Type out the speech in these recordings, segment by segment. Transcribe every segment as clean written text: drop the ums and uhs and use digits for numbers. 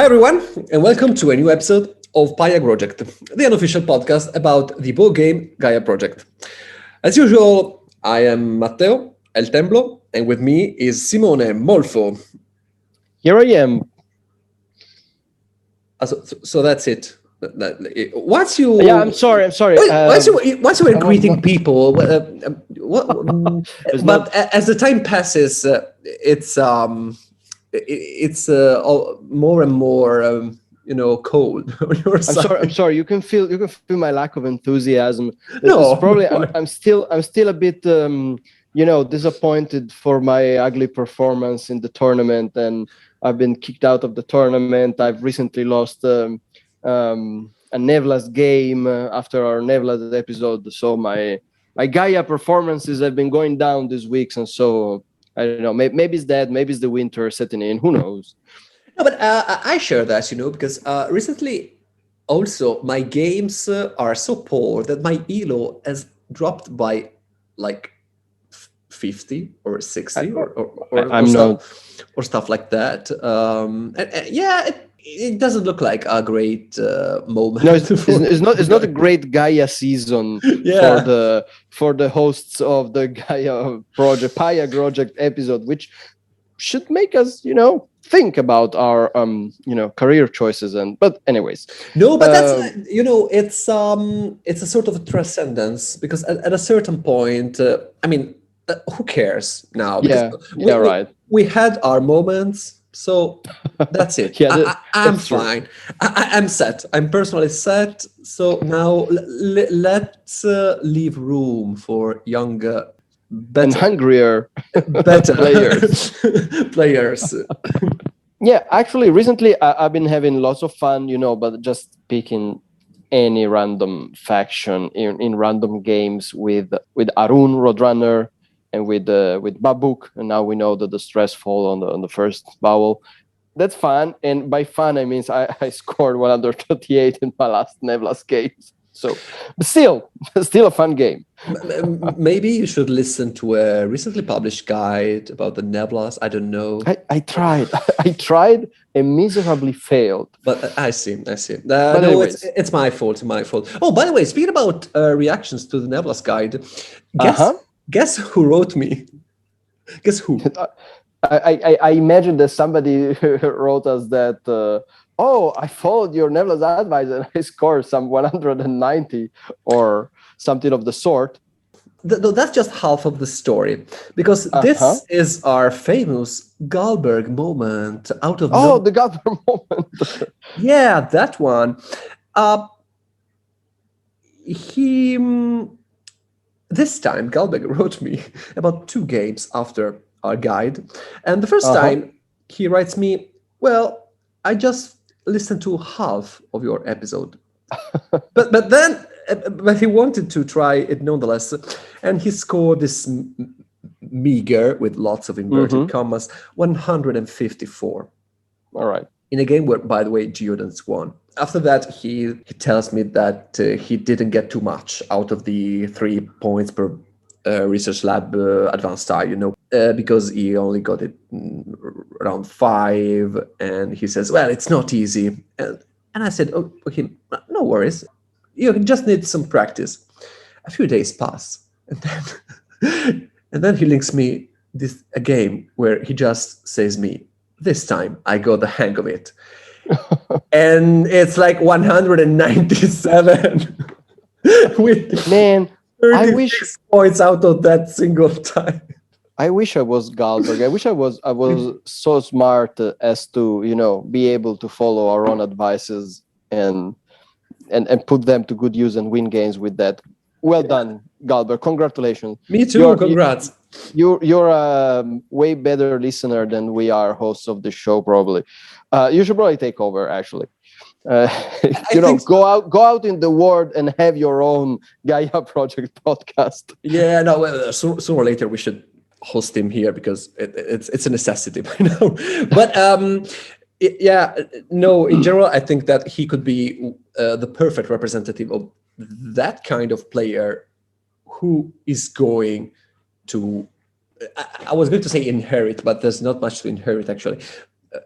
Hi everyone, and welcome to a new episode of Paia Groject, the unofficial podcast about the board game Gaia Project. As usual, I am Matteo El Templo, and with me is Simone Molfo. Here I am. So that's it. Once you, Yeah, I'm sorry. once you were greeting people, but as the time passes, it's more and more cold on your side. I'm sorry. You can feel my lack of enthusiasm. No, it's probably I'm still a bit disappointed for my ugly performance in the tournament, and I've been kicked out of the tournament. I've recently lost a Nevla's game after our Nevla's episode, so my Gaia performances have been going down these weeks, and so I don't know. Maybe it's that. Maybe it's the winter setting in. Who knows? No, but I share that, because recently also my games are so poor that my elo has dropped by like 50 or 60 or stuff like that. It doesn't look like a great moment. No, it's not a great Gaia season for the hosts of the Gaia project, Paia Groject episode, which should make us, think about our career choices. But anyways, no, but that's it's a sort of a transcendence, because at a certain point, who cares now? Right. We had our moments. So that's it. I'm fine. I'm set. I'm personally set. So now let's leave room for younger, better, and hungrier, better players. Yeah, actually, recently I've been having lots of fun, but just picking any random faction in random games with Arun Roadrunner and with Babuk, and now we know that the stress fall on the first vowel. That's fun, and by fun I mean I scored 138 in my last Nevla's games. So, but still a fun game. Maybe you should listen to a recently published guide about the Nevlas. I don't know. I tried and miserably failed. But I see. No, it's my fault. Oh, by the way, speaking about reactions to the Nevlas guide, guess who wrote me? Guess who? I imagine that somebody wrote us that. I followed your Nevla's advice and I scored some 190 or something of the sort. That's just half of the story, because this is our famous Galberg moment out of the Galberg moment. Yeah, that one. This time Galberg wrote me about 2 games after our guide, and the first time he writes me, well, I just listened to half of your episode, but he wanted to try it nonetheless, and he scored this meager, with lots of inverted commas, 154. All right. In a game where, by the way, Geodans won. After that, he tells me that he didn't get too much out of the 3 points per research lab advanced style, because he only got it around 5, and he says, well, it's not easy. And I said, okay, no worries. You just need some practice. A few days pass, and then he links me a game where he just says me, this time I got the hang of it. And it's like 197 with 36 points out of that single time. I wish I was Galberg. I wish I was so smart as to be able to follow our own advices and put them to good use and win games with that. Well done, Galberg. Congratulations. Me too. Congrats. You're a way better listener than we are hosts of the show, probably. You should probably take over, actually. Go out in the world and have your own Gaia Project podcast. Yeah, no. Well, sooner or later we should host him here, because it's a necessity by now. But in general, I think that he could be the perfect representative of that kind of player who is going to. I was going to say inherit, but there's not much to inherit actually.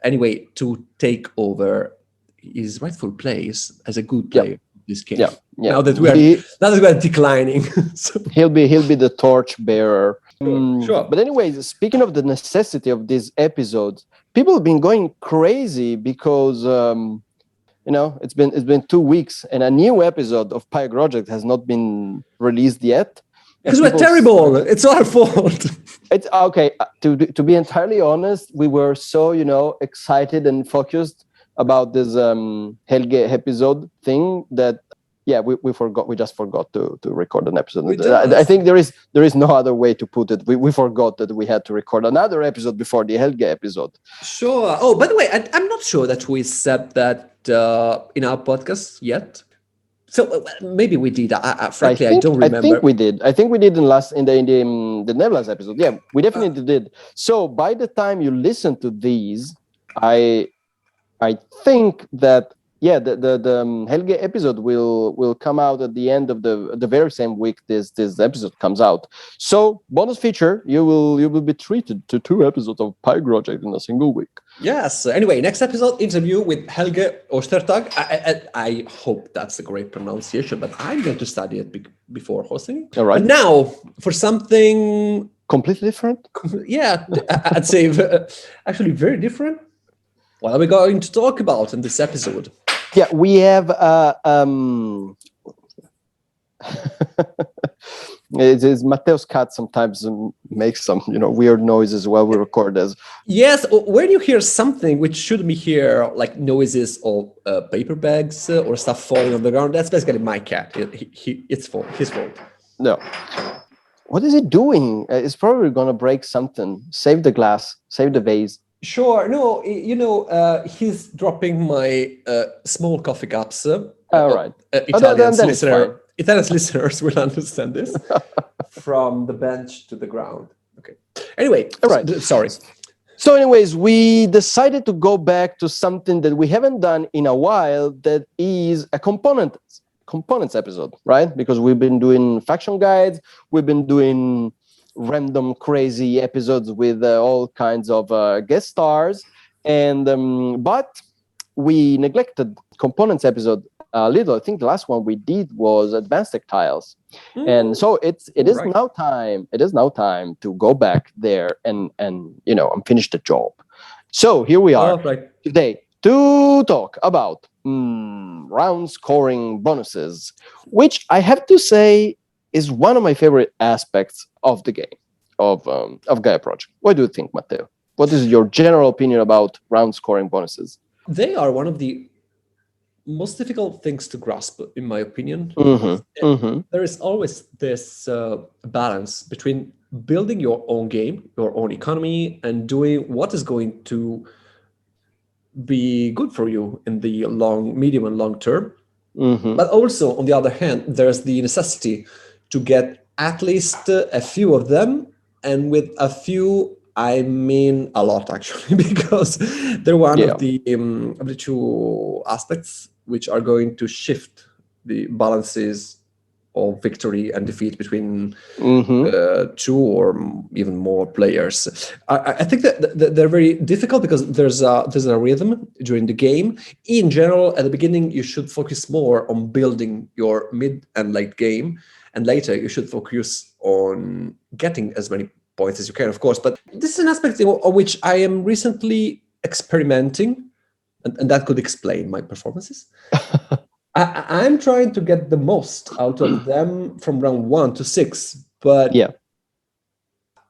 anyway, to take over his rightful place as a good player of this game. Yeah. Now that we are declining, so. He'll be the torch bearer. Sure. But anyways, speaking of the necessity of these episodes, people have been going crazy because it's been 2 weeks and a new episode of Paia Groject has not been released yet. Because we're terrible. It's our fault. It's okay. To be entirely honest, we were so excited and focused about this HELGE episode thing that we forgot. We just forgot to record an episode. I think there is no other way to put it. We forgot that we had to record another episode before the HELGE episode. Sure. Oh, by the way, I'm not sure that we said that in our podcast yet. So maybe we did. Frankly, I don't remember. I think we did. I think we did in the Nebula's episode. Yeah, we definitely did. So by the time you listen to these, I think that the HELGE episode will come out at the end of the very same week this episode comes out. So bonus feature, you will be treated to 2 episodes of Paia Groject in a single week. Yes. Anyway, next episode, interview with Helge Ostertag. I hope that's a great pronunciation, but I'm going to study it before hosting. All right. But now for something completely different. Yeah, I'd say actually very different. What are we going to talk about in this episode? Yeah, we have it is Matteo's cat sometimes makes some weird noises while we record this. Yes, when you hear something which shouldn't be here, like noises or paper bags or stuff falling on the ground, that's basically my cat. It's his fault. No. What is he doing? It's probably gonna break something. Save the glass. Save the vase. Sure. No, he's dropping my small coffee cups. All right. Italian listeners will understand this. From the bench to the ground. Okay. Anyway, all right. Sorry. So anyways, we decided to go back to something that we haven't done in a while, that is a components episode, right? Because we've been doing faction guides, we've been doing random crazy episodes with all kinds of guest stars, and but we neglected components episode a little. I think the last one we did was advanced tactiles, and so it is right. Now time. It is now time to go back there and finish the job. So here we are today to talk about round scoring bonuses, which I have to say is one of my favorite aspects of the game of Gaia Project. What do you think, Matteo? What is your general opinion about round scoring bonuses? They are one of the most difficult things to grasp, in my opinion. There is always this balance between building your own game, your own economy, and doing what is going to be good for you in the medium and long term. But also, on the other hand, there's the necessity to get at least a few of them, and with a few, I mean a lot, actually, because they're one of the 2 aspects which are going to shift the balances of victory and defeat between 2 or even more players. I think that they're very difficult because there's a rhythm during the game. In general, at the beginning, you should focus more on building your mid and late game, and later you should focus on getting as many points as you can, of course. But this is an aspect of which I am recently experimenting, and that could explain my performances. I'm trying to get the most out of them from round 1 to 6, but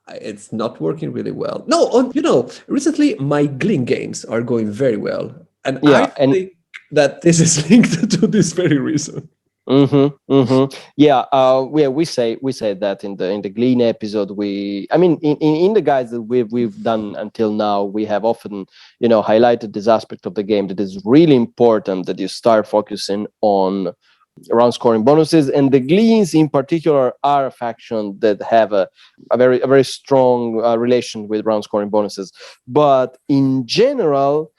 it's not working really well. No, recently my Glean games are going very well, and I think that this is linked to this very reason. We say that in the Glean episode. In the guides that we've done until now, we have often highlighted this aspect of the game that is really important, that you start focusing on round scoring bonuses, and the Gleans in particular are a faction that have a very strong relation with round scoring bonuses. But in general,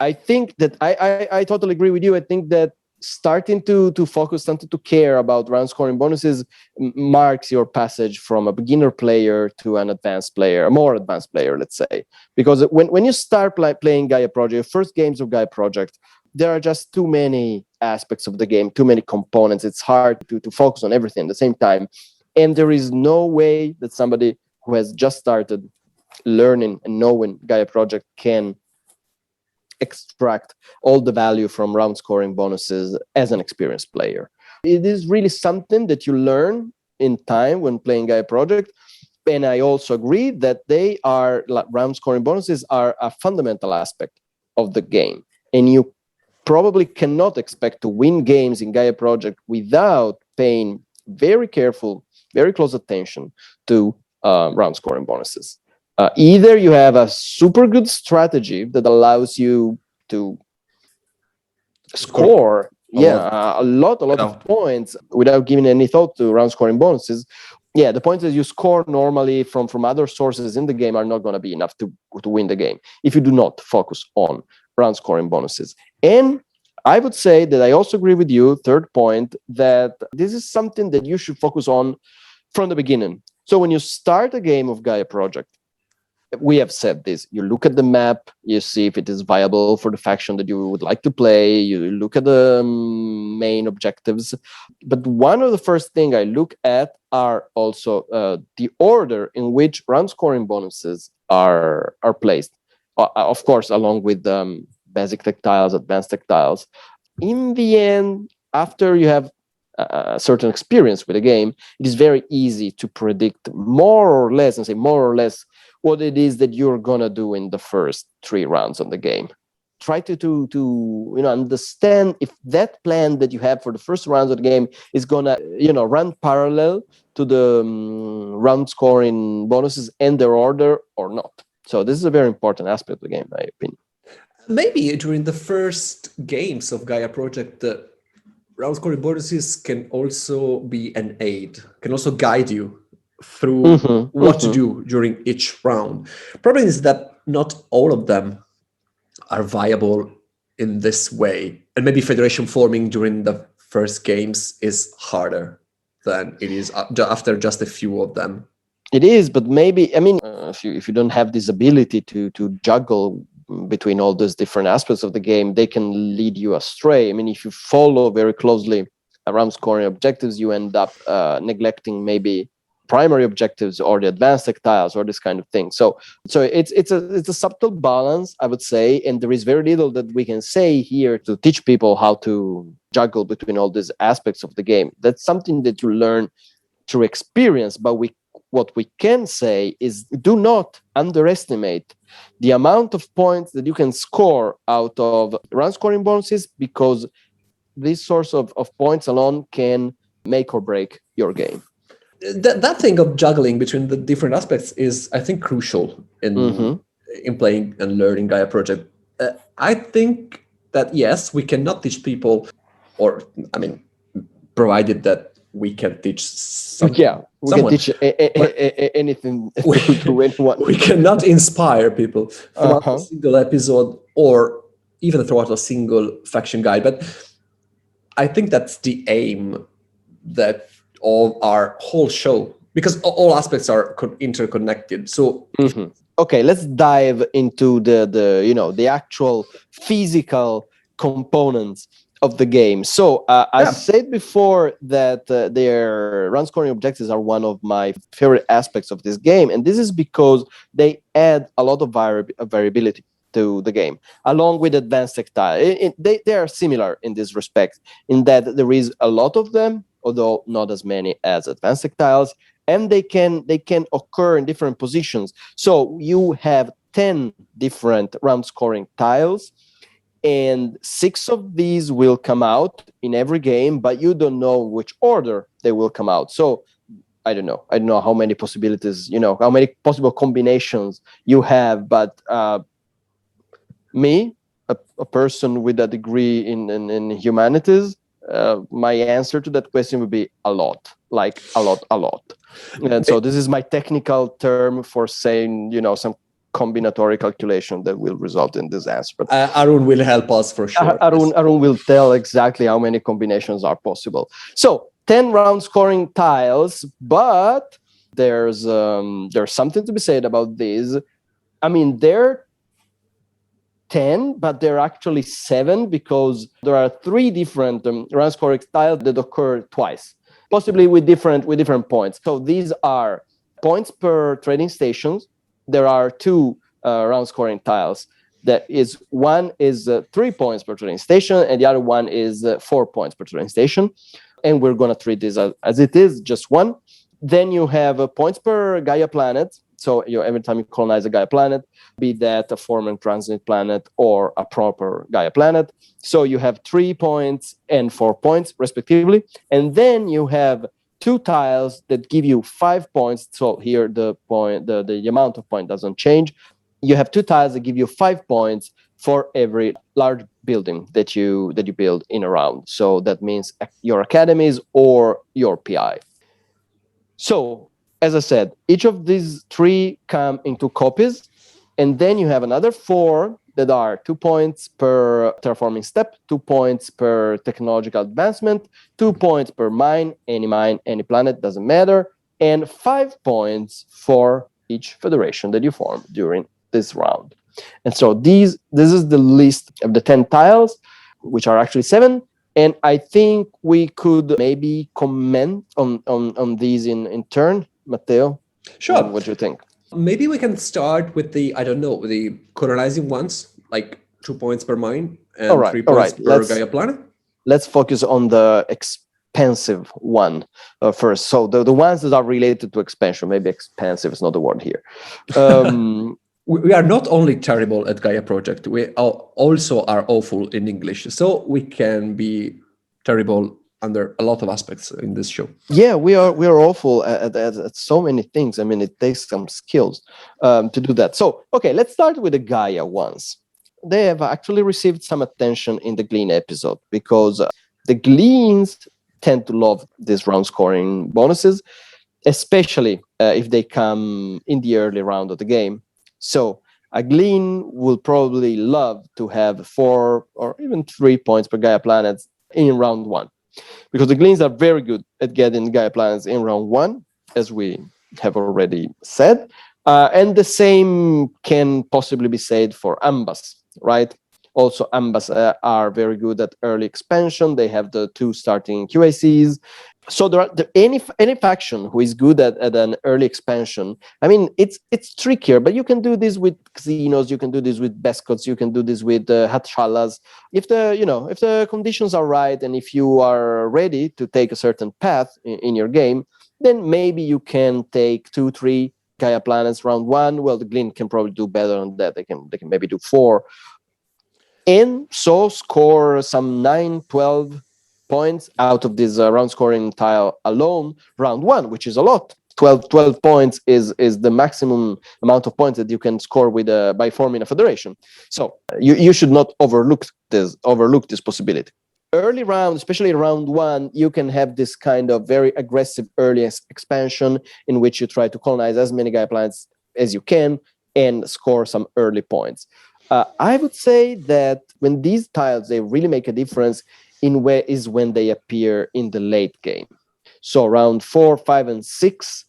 I think that I totally agree with you. I think that starting to focus, starting to care about round scoring bonuses marks your passage from a beginner player to an advanced player, a more advanced player, let's say. Because when you start playing Gaia Project, your first games of Gaia Project, there are just too many aspects of the game, too many components. It's hard to focus on everything at the same time. And there is no way that somebody who has just started learning and knowing Gaia Project can extract all the value from round scoring bonuses as an experienced player. It is really something that you learn in time when playing Gaia Project. And I also agree that they are, like, round scoring bonuses are a fundamental aspect of the game. And you probably cannot expect to win games in Gaia Project without paying very careful, very close attention to round scoring bonuses. Either you have a super good strategy that allows you to score a lot of points without giving any thought to round scoring bonuses. Yeah, the points that you score normally from other sources in the game are not going to be enough to win the game if you do not focus on round scoring bonuses. And I would say that I also agree with you, third point, that this is something that you should focus on from the beginning. So when you start a game of Gaia Project, we have said this, you look at the map, you see if it is viable for the faction that you would like to play, you look at the main objectives. But one of the first things I look at are also the order in which round scoring bonuses are placed. Of course, along with basic tech tiles, advanced tech tiles. In the end, after you have a certain experience with a game, it is very easy to predict more or less what it is that you're gonna do in the first 3 rounds of the game. Try to understand if that plan that you have for the first rounds of the game is gonna run parallel to the round scoring bonuses and their order or not. So this is a very important aspect of the game, in my opinion. Maybe during the first games of Gaia Project, the round scoring bonuses can also be an aid, can also guide you through what to do during each round. Problem is that not all of them are viable in this way. And maybe federation forming during the first games is harder than it is after just a few of them. It is, but maybe, if you don't have this ability to juggle between all those different aspects of the game, they can lead you astray. If you follow very closely around scoring objectives, you end up neglecting maybe primary objectives or the advanced tech tiles or this kind of thing. So it's a subtle balance, I would say, and there is very little that we can say here to teach people how to juggle between all these aspects of the game. That's something that you learn through experience, but what we can say is do not underestimate the amount of points that you can score out of round scoring bonuses, because this source of points alone can make or break your game. That thing of juggling between the different aspects is, I think, crucial in playing and learning Gaia Project. I think that, yes, we cannot teach people, provided that we can teach someone. Can teach anything to anyone. We cannot inspire people throughout a single episode or even throughout a single faction guide. But I think that's the aim that of our whole show, because all aspects are interconnected. So okay, let's dive into the actual physical components of the game. So I said before that their round scoring objectives are one of my favorite aspects of this game, and this is because they add a lot of variability to the game, along with advanced tech tile. They are similar in this respect, in that there is a lot of them, although not as many as advanced tech tiles, and they can occur in different positions. So you have 10 different round scoring tiles, and 6 of these will come out in every game, but you don't know which order they will come out. So I don't know how many possibilities, how many possible combinations you have, but me, a person with a degree in humanities, my answer to that question would be a lot. And so this is my technical term for saying, some combinatory calculation that will result in this answer. But Arun will help us for sure. Arun will tell exactly how many combinations are possible. So 10 round scoring tiles, but there's something to be said about these. I mean, they're 10, but they're actually 7 because there are 3 different round scoring tiles that occur twice, possibly with different points. So these are points per trading stations. There are 2 round scoring tiles. That is, one is 3 points per trading station, and the other one is 4 points per trading station. And we're going to treat this as it is, just one. Then you have points per Gaia planet. So every time you colonize a Gaia planet, be that a forming transit planet or a proper Gaia planet. So you have 3 points and 4 points, respectively. And then you have 2 tiles that give you 5 points. So here the amount of point doesn't change. You have 2 tiles that give you 5 points for every large building that you build in a round. So that means your academies or your PI. So, as I said, each of these 3 come in 2 copies, and then you have another 4 that are 2 points per terraforming step, 2 points per technological advancement, 2 points per mine, any planet, doesn't matter, and 5 points for each federation that you form during this round. And so this is the list of the 10 tiles, which are actually 7. And I think we could maybe comment on these in turn. Matteo? Sure. What do you think? Maybe we can start with the colonizing ones, like 2 points per mine and 3 points per Gaia planet. Let's focus on the expensive one first. So the ones that are related to expansion, maybe expensive is not the word here. We are not only terrible at Gaia Project, we also are awful in English. So we can be terrible under a lot of aspects in this show. Yeah, we are awful at so many things. I mean, it takes some skills to do that. So, okay, let's start with the Gaia ones. They have actually received some attention in the Glean episode because the Gleans tend to love these round scoring bonuses, especially if they come in the early round of the game. So a Glean will probably love to have 4 or even 3 points per Gaia planets in round 1, because the Gleans are very good at getting Gaia planets in round 1, as we have already said. And the same can possibly be said for Ambas, right? Also, Ambas are very good at early expansion. They have the 2 starting QACs. So there are any faction who is good at an early expansion. I mean, it's trickier, but you can do this with Xenos, you can do this with Bescots, you can do this with Hatshalas. If the conditions are right and if you are ready to take a certain path in your game, then maybe you can take 2, 3 Gaia planets round 1. Well, the Glean can probably do better than that. They can maybe do 4. And so score some 9, 12 points out of this round scoring tile alone, round 1, which is a lot. 12 points is the maximum amount of points that you can score with by forming a federation. So you should not overlook this possibility. Early round, especially round 1, you can have this kind of very aggressive early expansion in which you try to colonize as many Gaia planets as you can and score some early points. I would say that when these tiles, they really make a difference when they appear in the late game. So around 4, 5, and 6,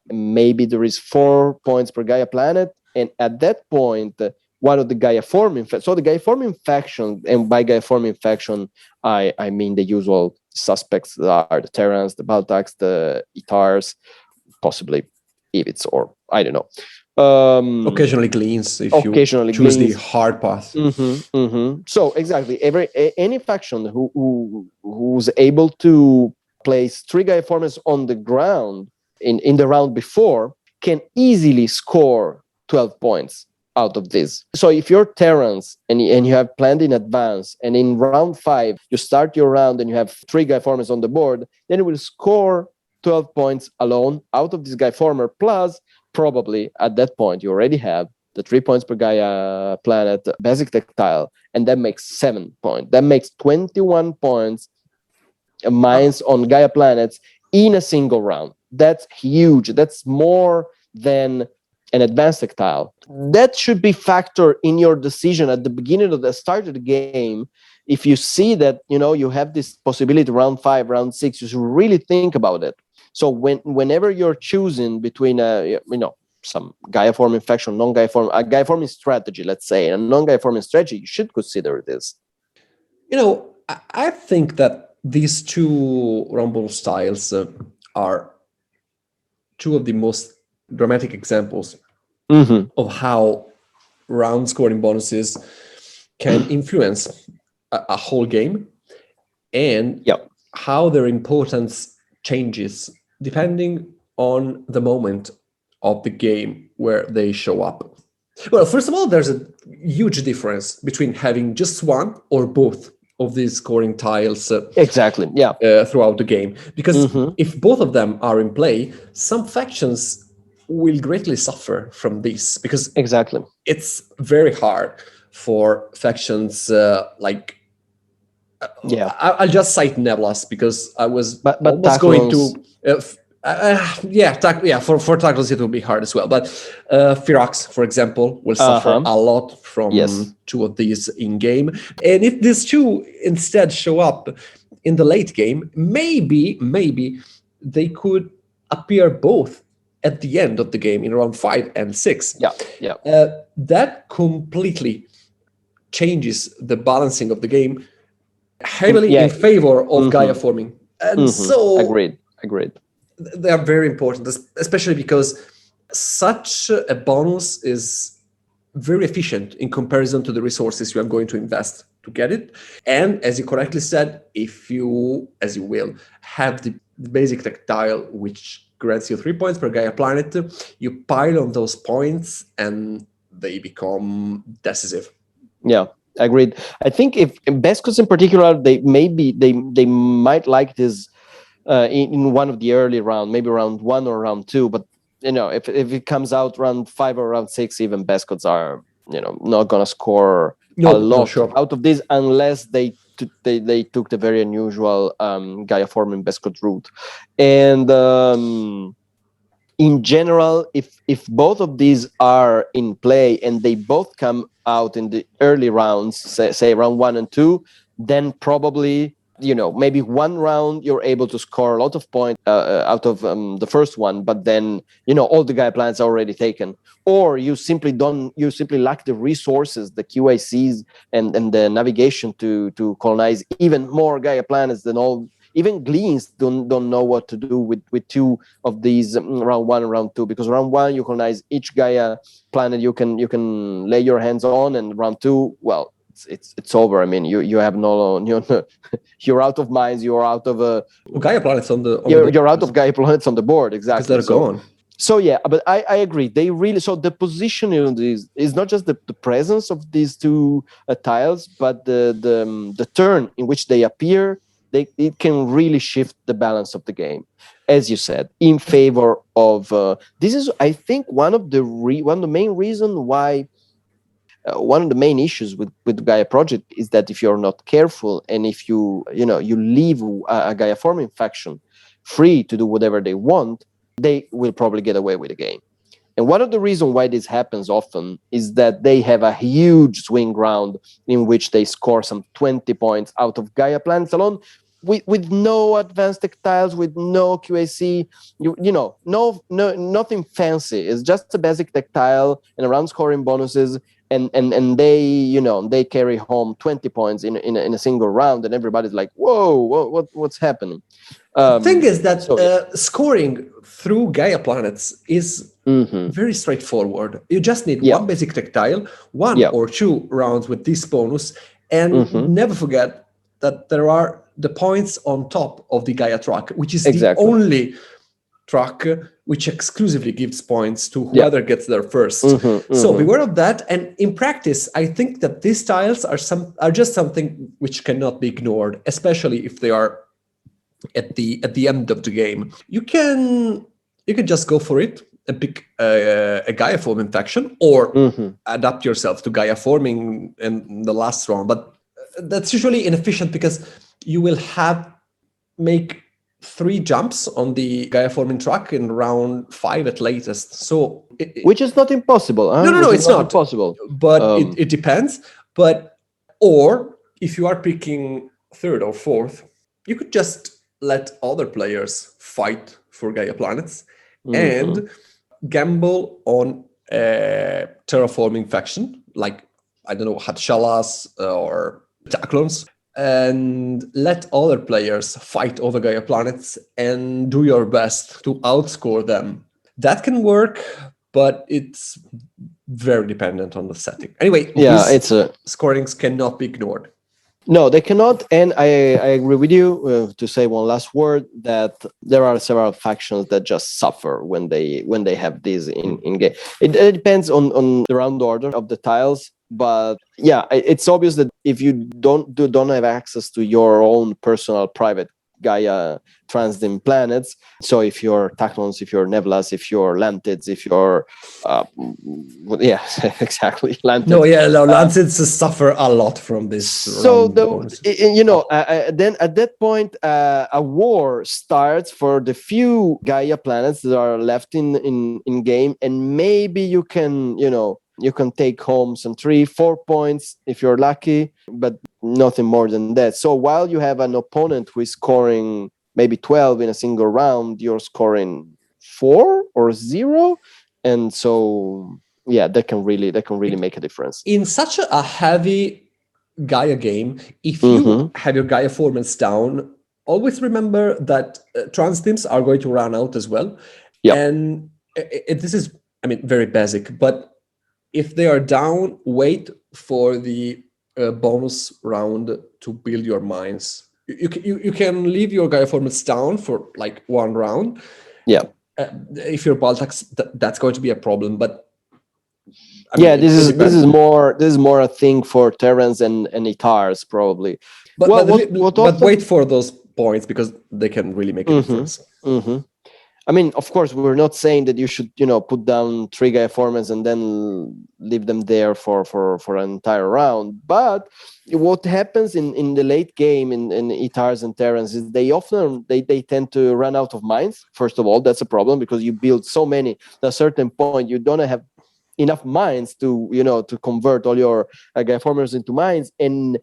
maybe there is 4 points per Gaia planet. And at that point, one of the Gaia forming, so the Gaia forming faction, and by Gaia forming faction, I mean the usual suspects that are the Terrans, the Baltacs, the Itars, possibly Ivits, or I don't know. Occasionally Gleans, if you choose the hard path. So exactly, any faction who's able to place 3 Gaia formers on the ground in the round before can easily score 12 points out of this. So if you're Terrans and you have planned in advance, and in round 5 you start your round and you have 3 Gaia formers on the board, then you will score 12 points alone out of this Gaia former, plus probably at that point you already have the 3 points per Gaia planet basic tactile, and that makes 7 points. That makes 21 points mines on Gaia planets in a single round. That's huge. That's more than an advanced tactile that should be factored in your decision at the beginning of the start of the game. If you see that, you have this possibility round 5, round 6, you should really think about it. So whenever you're choosing between some Gaia forming faction, non-Gaia form, a Gaia forming strategy, let's say, and a non-Gaia forming strategy, you should consider this. I think that these two rumble styles are two of the most dramatic examples of how round scoring bonuses can influence a whole game, and how their importance changes depending on the moment of the game where they show up. Well, first of all, there's a huge difference between having just one or both of these scoring tiles exactly, throughout the game. Because if both of them are in play, some factions will greatly suffer from this, because exactly, it's very hard for factions like I'll just cite Neblas, because I was almost going to for tackles it will be hard as well, but Firax, for example, will suffer a lot from two of these in game. And if these two instead show up in the late game, maybe they could appear both at the end of the game in round 5 and 6. That completely changes the balancing of the game heavily in favor of Gaia forming. And so agreed. They are very important, especially because such a bonus is very efficient in comparison to the resources you are going to invest to get it. And as you correctly said, if you, as you will, have the basic tactile, which grants you 3 points per Gaia planet, you pile on those points and they become decisive. Yeah, agreed. I think if Bescos in particular, they might like this in one of the early round, maybe round 1 or round 2, but if it comes out round 5 or round 6, even Bescots are not gonna score a lot out of this, unless they took the very unusual Gaia forming Bescot route. And in general, if both of these are in play and they both come out in the early rounds, say round 1 and 2, then probably maybe one round you're able to score a lot of points out of the first one, but then all the Gaia planets are already taken, or you simply lack the resources, the QACs and the navigation to colonize even more Gaia planets than all. Even Gleans don't know what to do with two of these round 1 and round 2, because round 1 you colonize each Gaia planet you can lay your hands on, and round 2, well, it's over. I mean, you have you're out of mines, you're out of Gaia planets on the you're out of Gaia planets on the board, exactly. Because they're gone. So yeah, but I agree. They really, so the positioning of these is not just the presence of these two tiles, but the turn in which they appear. It can really shift the balance of the game, as you said, in favor of. This is, I think, one of the main reasons why. One of the main issues with the Gaia project is that if you're not careful, and if you leave a Gaia forming faction free to do whatever they want, they will probably get away with the game. And one of the reasons why this happens often is that they have a huge swing round in which they score some 20 points out of Gaia planets alone, with no advanced tactiles, with no QAC, nothing fancy. It's just a basic tactile and around scoring bonuses. And they carry home 20 points in a single round, and everybody's like, whoa, what's happening? The thing is that scoring through Gaia planets is very straightforward. You just need one basic tactile, one or two rounds with this bonus, and never forget that there are the points on top of the Gaia track, which is the only track which exclusively gives points to whoever gets there first. So beware of that. And in practice, I think that these tiles are just something which cannot be ignored, especially if they are at the end of the game. You can just go for it and pick a Gaia forming faction, or adapt yourself to Gaia forming in the last round. But that's usually inefficient, because you will make 3 jumps on the Gaia forming track in round 5 at latest. So which is not impossible. Huh? No, Which it's is not impossible. But it depends. But or if you are picking 3rd or 4th, you could just let other players fight for Gaia planets and gamble on a terraforming faction, like, I don't know, Hatshalas or Taclons, and let other players fight over Gaia planets and do your best to outscore them. That can work, but it's very dependent on the setting. Anyway, these scorings cannot be ignored. No, they cannot. And I agree with you. To say one last word, that there are several factions that just suffer when they have these in game. It depends on the round order of the tiles. But yeah, it's obvious that if you don't have access to your own personal private Gaia transdim planets, so if you're Taclons, if you're Nebulas, if you're Lantids, if you're exactly, Lantids. Lantids suffer a lot from this. So then at that point, a war starts for the few Gaia planets that are left in game, and maybe you can take home some 3-4 points if you're lucky, but nothing more than that. So while you have an opponent who is scoring maybe 12 in a single round, you're scoring 4 or 0, and so that can really make a difference in such a heavy Gaia game. If you have your Gaia formats down, always remember that transdims are going to run out as well. And this is, very basic, but if they are down, wait for the bonus round to build your mines. You can leave your Gaia formats down for like 1 round. If you're Baltax, that's going to be a problem. But this is more a thing for Terrans and Itars probably. But wait for those points, because they can really make a difference. Of course, we're not saying that you should, put down 3 Gaia formats and then leave them there for an entire round. But what happens in the late game in Itars and Terrans is they tend to run out of mines. First of all, that's a problem, because you build so many. At a certain point, you don't have enough mines to convert all your Gaia formers into mines, and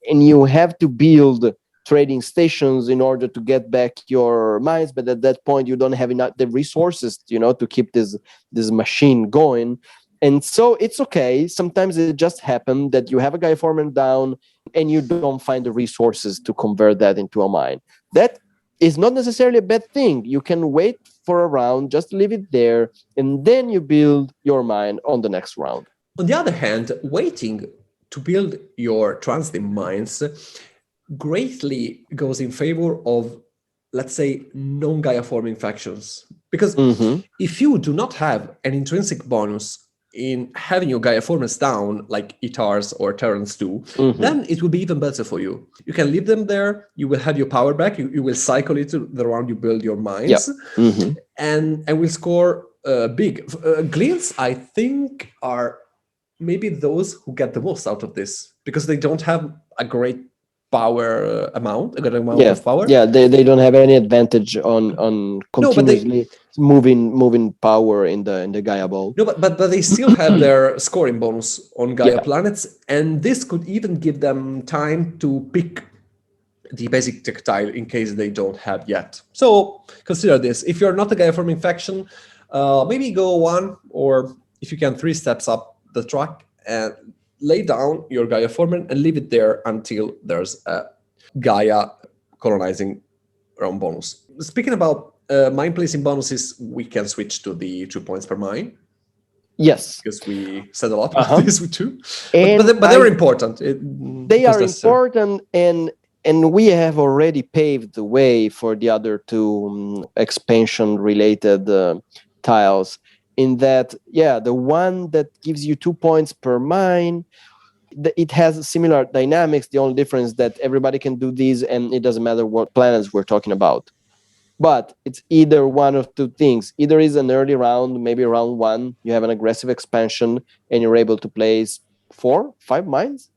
you have to build trading stations in order to get back your mines, but at that point you don't have enough the resources to keep this machine going. And so it's okay, sometimes it just happens that you have a Gaia former down and you don't find the resources to convert that into a mine. That is not necessarily a bad thing. You can wait for a round, just leave it there, and then you build your mine on the next round. On the other hand, waiting to build your transdim mines greatly goes in favor of, let's say, non-Gaia forming factions. Because if you do not have an intrinsic bonus in having your Gaia formers down, like Itars or Terrans do, then it will be even better for you. You can leave them there, you will have your power back, you will cycle it to the round you build your mines, and will score big. Gleans, I think, are maybe those who get the most out of this, because they don't have a great power amount, a good amount of power. They don't have any advantage on continuously moving power in the Gaia ball. No, but they still have their scoring bonus on Gaia planets, and this could even give them time to pick the basic tactile in case they don't have yet. So consider this: if you're not a Gaia forming faction, maybe go 1, or if you can, 3 steps up the track and lay down your Gaia former and leave it there until there's a Gaia colonizing round bonus. Speaking about mine placing bonuses, we can switch to the 2 points per mine. Yes, because we said a lot about this too. But they're important. They are important, and we have already paved the way for the other 2 expansion-related tiles. In that, the one that gives you 2 points per mine, it has similar dynamics. The only difference is that everybody can do these, and it doesn't matter what planets we're talking about. But it's either one of 2 things. Either is an early round, maybe round 1, you have an aggressive expansion, and you're able to place 4-5 mines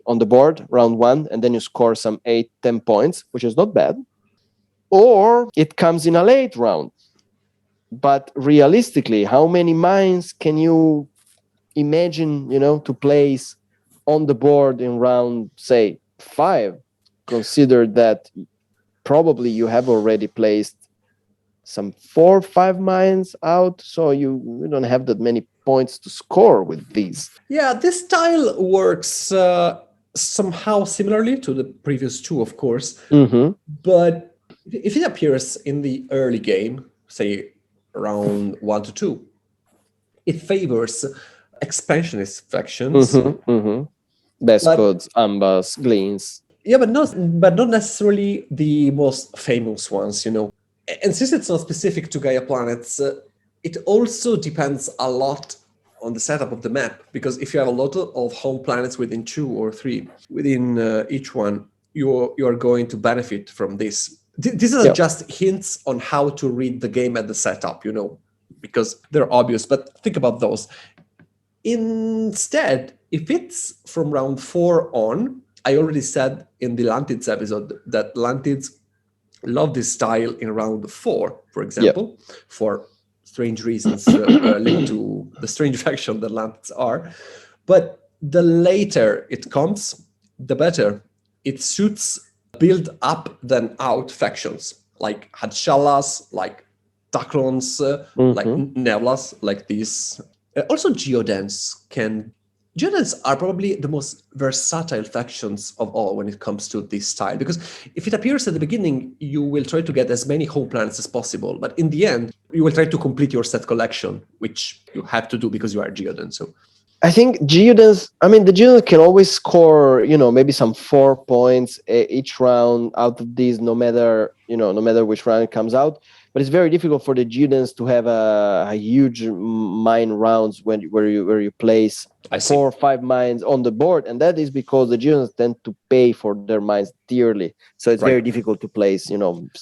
on the board, round 1, and then you score some 8-10 points, which is not bad. or it comes in a late round. But realistically, how many mines can you imagine, to place on the board in round, say, 5? Consider that probably you have already placed some 4 or 5 mines out, so you don't have that many points to score with these. Yeah, this style works somehow similarly to the previous two, of course. But if it appears in the early game, say round 1 to 2, it favors expansionist factions. Best codes, ambas, gleans. Yeah, but not necessarily the most famous ones, And since it's not specific to Gaia planets, it also depends a lot on the setup of the map, because if you have a lot of home planets within 2 or 3 within each one, you are going to benefit from this. These are just hints on how to read the game at the setup, because they're obvious, but think about those. Instead, if it's from round 4 on, I already said in the Lantids episode that Lantids love this style in round 4, for example, for strange reasons linked to the strange faction that Lantids are. But the later it comes, the better. It suits build up than out factions, like Hadshallas, like Tacrons, like Neblas, like these. Also, Geodens are probably the most versatile factions of all when it comes to this style, because if it appears at the beginning, you will try to get as many home planets as possible, but in the end, you will try to complete your set collection, which you have to do because you are Geoden. So I think the Geodens can always score, maybe some 4 points each round out of these, no matter which round it comes out. But it's very difficult for the Geodens to have a huge mine rounds where you place 4 or 5 mines on the board, and that is because the Geodens tend to pay for their mines dearly. So it's very difficult to place,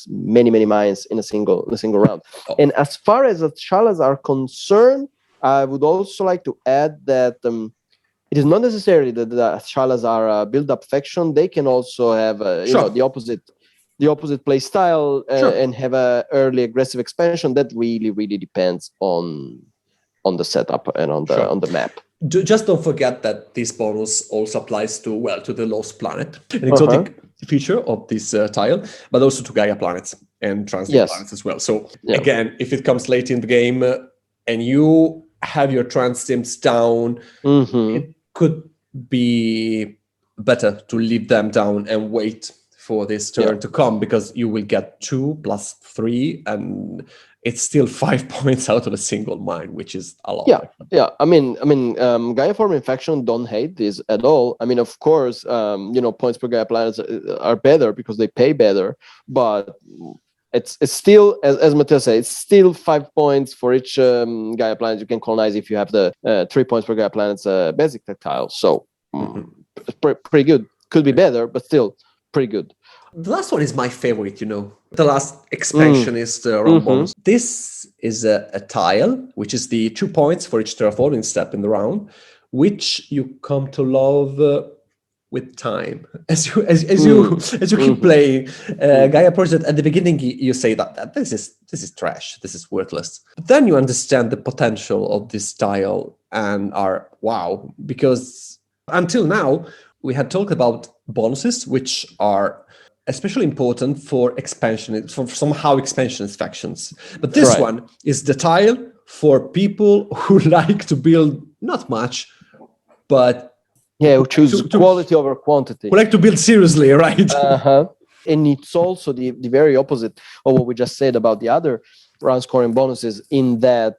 many mines in a single round. And as far as the Shalas are concerned, I would also like to add that it is not necessarily that the Shalas are a build-up faction. They can also have the opposite play style and have a early aggressive expansion. That really depends on the setup and on the map. Just don't forget that this bonus also applies to the Lost Planet, an exotic feature of this tile, but also to Gaia planets and transit planets as well. So again, if it comes late in the game and you have your transims down, it could be better to leave them down and wait for this turn to come, because you will get 2 plus 3 and it's still 5 points out of a single mine, which is a lot. Gaia forming faction don't hate this at all. Of course, points per Gaia planets are better because they pay better, but it's still, as Matteo said, it's still 5 points for each Gaia planet you can colonize if you have the 3 points per Gaia planet's basic tactile. So pretty good. Could be better, but still pretty good. The last one is my favorite, The last expansion is the round bonus. This is a tile, which is the 2 points for each terraforming step in the round, which you come to love with time. As you keep playing Gaia Project, at the beginning you say that this is trash, this is worthless. But then you understand the potential of this style and are wow, because until now we had talked about bonuses, which are especially important for expansionist factions. But this one is the tile for people who like to build not much, but who choose quality over quantity. Who like to build seriously, right? And it's also the very opposite of what we just said about the other round scoring bonuses, in that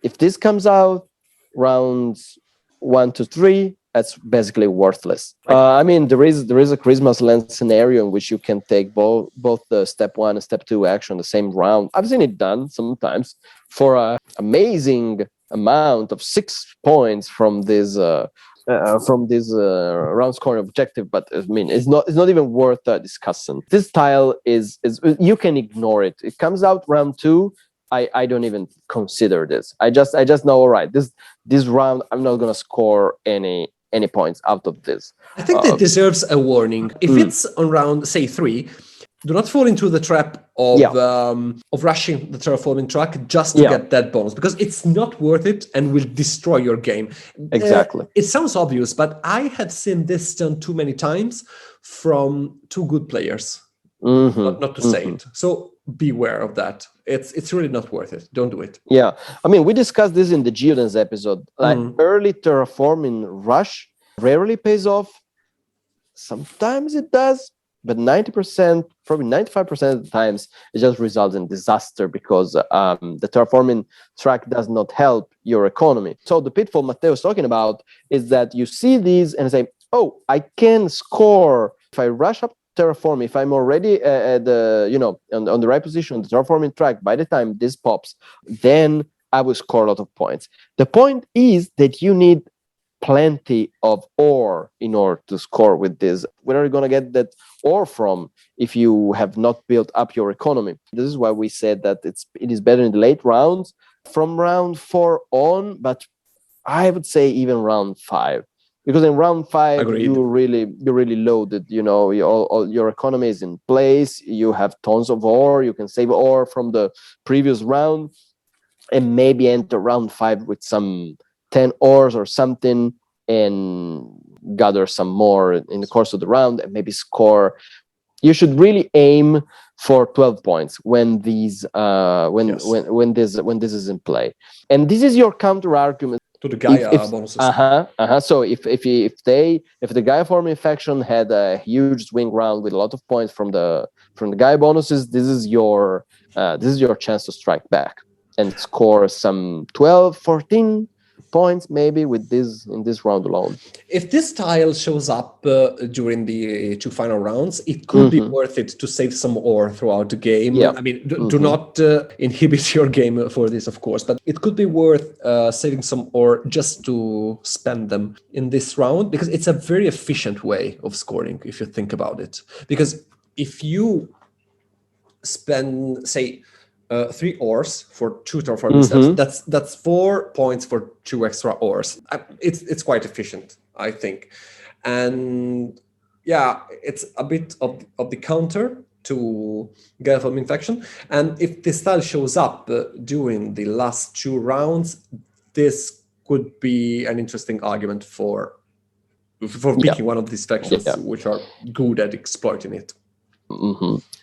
if this comes out rounds 1 to 3, that's basically worthless. There is a Christmas Land scenario in which you can take both the step 1 and step 2 action the same round. I've seen it done sometimes for an amazing amount of 6 points from this round scoring objective, but it's not even worth discussing. This tile is you can ignore it. It comes out round 2. I don't even consider this. I just know, all right, this round I'm not gonna score any points out of this. I think that deserves a warning. If it's on round, say, 3, Do not fall into the trap of rushing the terraforming track just to get that bonus, because it's not worth it and will destroy your game. Exactly. It sounds obvious, but I have seen this done too many times from two good players. Not to say it. So beware of that. It's really not worth it. Don't do it. Yeah. I mean, we discussed this in the Geodens episode. Like early terraforming rush rarely pays off. Sometimes it does, but 90%, probably 95% of the times, it just results in disaster because the terraforming track does not help your economy. So the pitfall Matteo is talking about is that you see these and say, oh, I can score if I rush up terraform, if I'm already at the, on the right position on the terraforming track, by the time this pops, then I will score a lot of points. The point is that you need plenty of ore in order to score with this. Where are you going to get that ore from if you have not built up your economy? This is why we said that it is better in the late rounds, from round 4 on, but I would say even round 5. Because in round 5, you're really loaded. All your economy is in place. You have tons of ore. You can save ore from the previous round, and maybe enter round 5 with some 10 ores or something, and gather some more in the course of the round, and maybe score. You should really aim for 12 points when these when this is in play, and this is your counter argument to the Gaia bonuses. So if the Gaia forming faction had a huge swing round with a lot of points from the Gaia bonuses, this is your chance to strike back and score some 12, 14 points maybe with this in this round alone. If this tile shows up during the 2 final rounds, it could be worth it to save some ore throughout the game. I mean, do not inhibit your game for this, of course, but it could be worth saving some ore just to spend them in this round, because it's a very efficient way of scoring if you think about it. Because if you spend, say, 3 ores for 2 terraforming steps, that's 4 points for 2 extra ores. It's quite efficient, I think. And yeah, it's a bit of the counter to Gaia forming faction. And if this style shows up during the last 2 rounds, this could be an interesting argument for picking one of these factions which are good at exploiting it.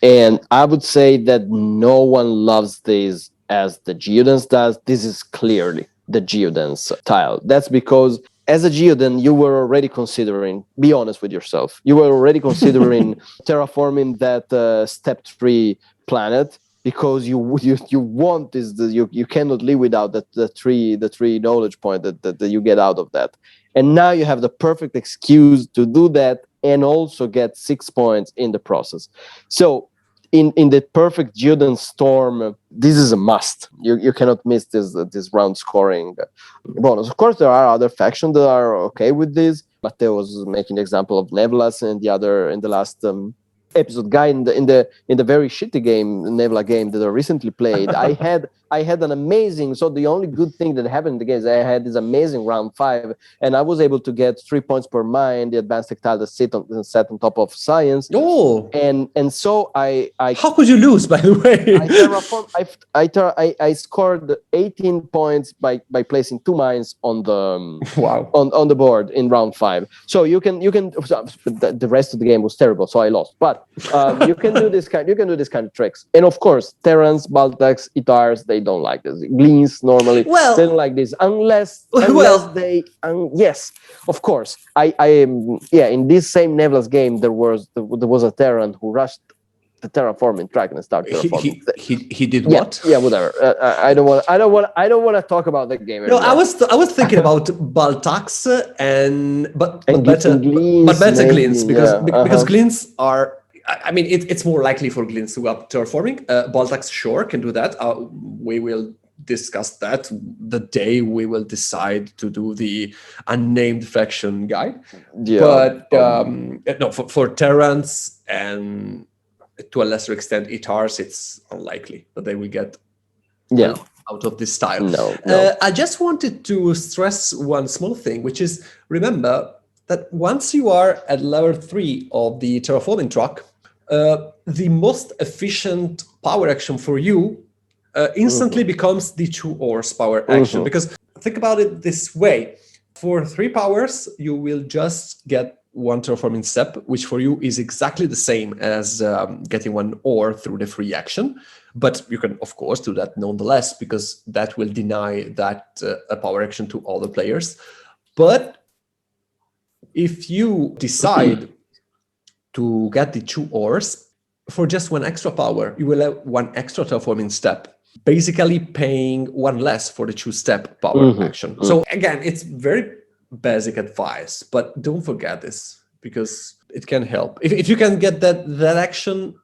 And I would say that no one loves this as the Geodens does. This is clearly the Geodens tile. That's because as a Geoden, you were already considering, be honest with yourself, you were already considering terraforming that step 3 planet, because you want this, you cannot live without the three knowledge point that you get out of that. And now you have the perfect excuse to do that and also get 6 points in the process. So in the perfect Geoden storm, this is a must. You cannot miss this round scoring bonus. Of course, there are other factions that are okay with this. Matteo was making the example of Nebulas and the other in the last episode. Guy in the very shitty game, Nebula game that I recently played. I had an amazing. So the only good thing that happened in the game is I had this amazing round 5, and I was able to get 3 points per mine, the advanced tactile that sat on top of science. Oh, and so I how could you lose, by the way? I scored 18 points by placing 2 mines on the wow on the board in round 5. So you can the rest of the game was terrible, so I lost. But you can do this kind of tricks. And of course, Terrans, Baltacs, Itars, they don't like this. Gleans normally they don't like this unless they yes, of course. I in this same Nebula's game there was a Terran who rushed the terraforming track and started terraforming. He did what? Yeah, whatever. I don't want to talk about that game anymore. No, I was thinking about Baltax but better Gleans, because Gleans are. I mean, it's more likely for Gleans to go up terraforming. Baltax sure can do that. We will discuss that the day we will decide to do the unnamed faction guide. Yeah. But no, for Terrans and to a lesser extent Itars, it's unlikely that they will get out of this style. No. I just wanted to stress one small thing, which is, remember that once you are at level 3 of the terraforming track, the most efficient power action for you instantly becomes the 2 ores power action. Because think about it this way. For 3 powers, you will just get 1 terraforming step, which for you is exactly the same as getting 1 ore through the free action. But you can, of course, do that nonetheless, because that will deny that a power action to all the players. But if you decide to get the 2 ores, for just 1 extra power, you will have 1 extra terraforming step, basically paying 1 less for the 2-step power action. So again, it's very basic advice, but don't forget this, because it can help. If you can get that action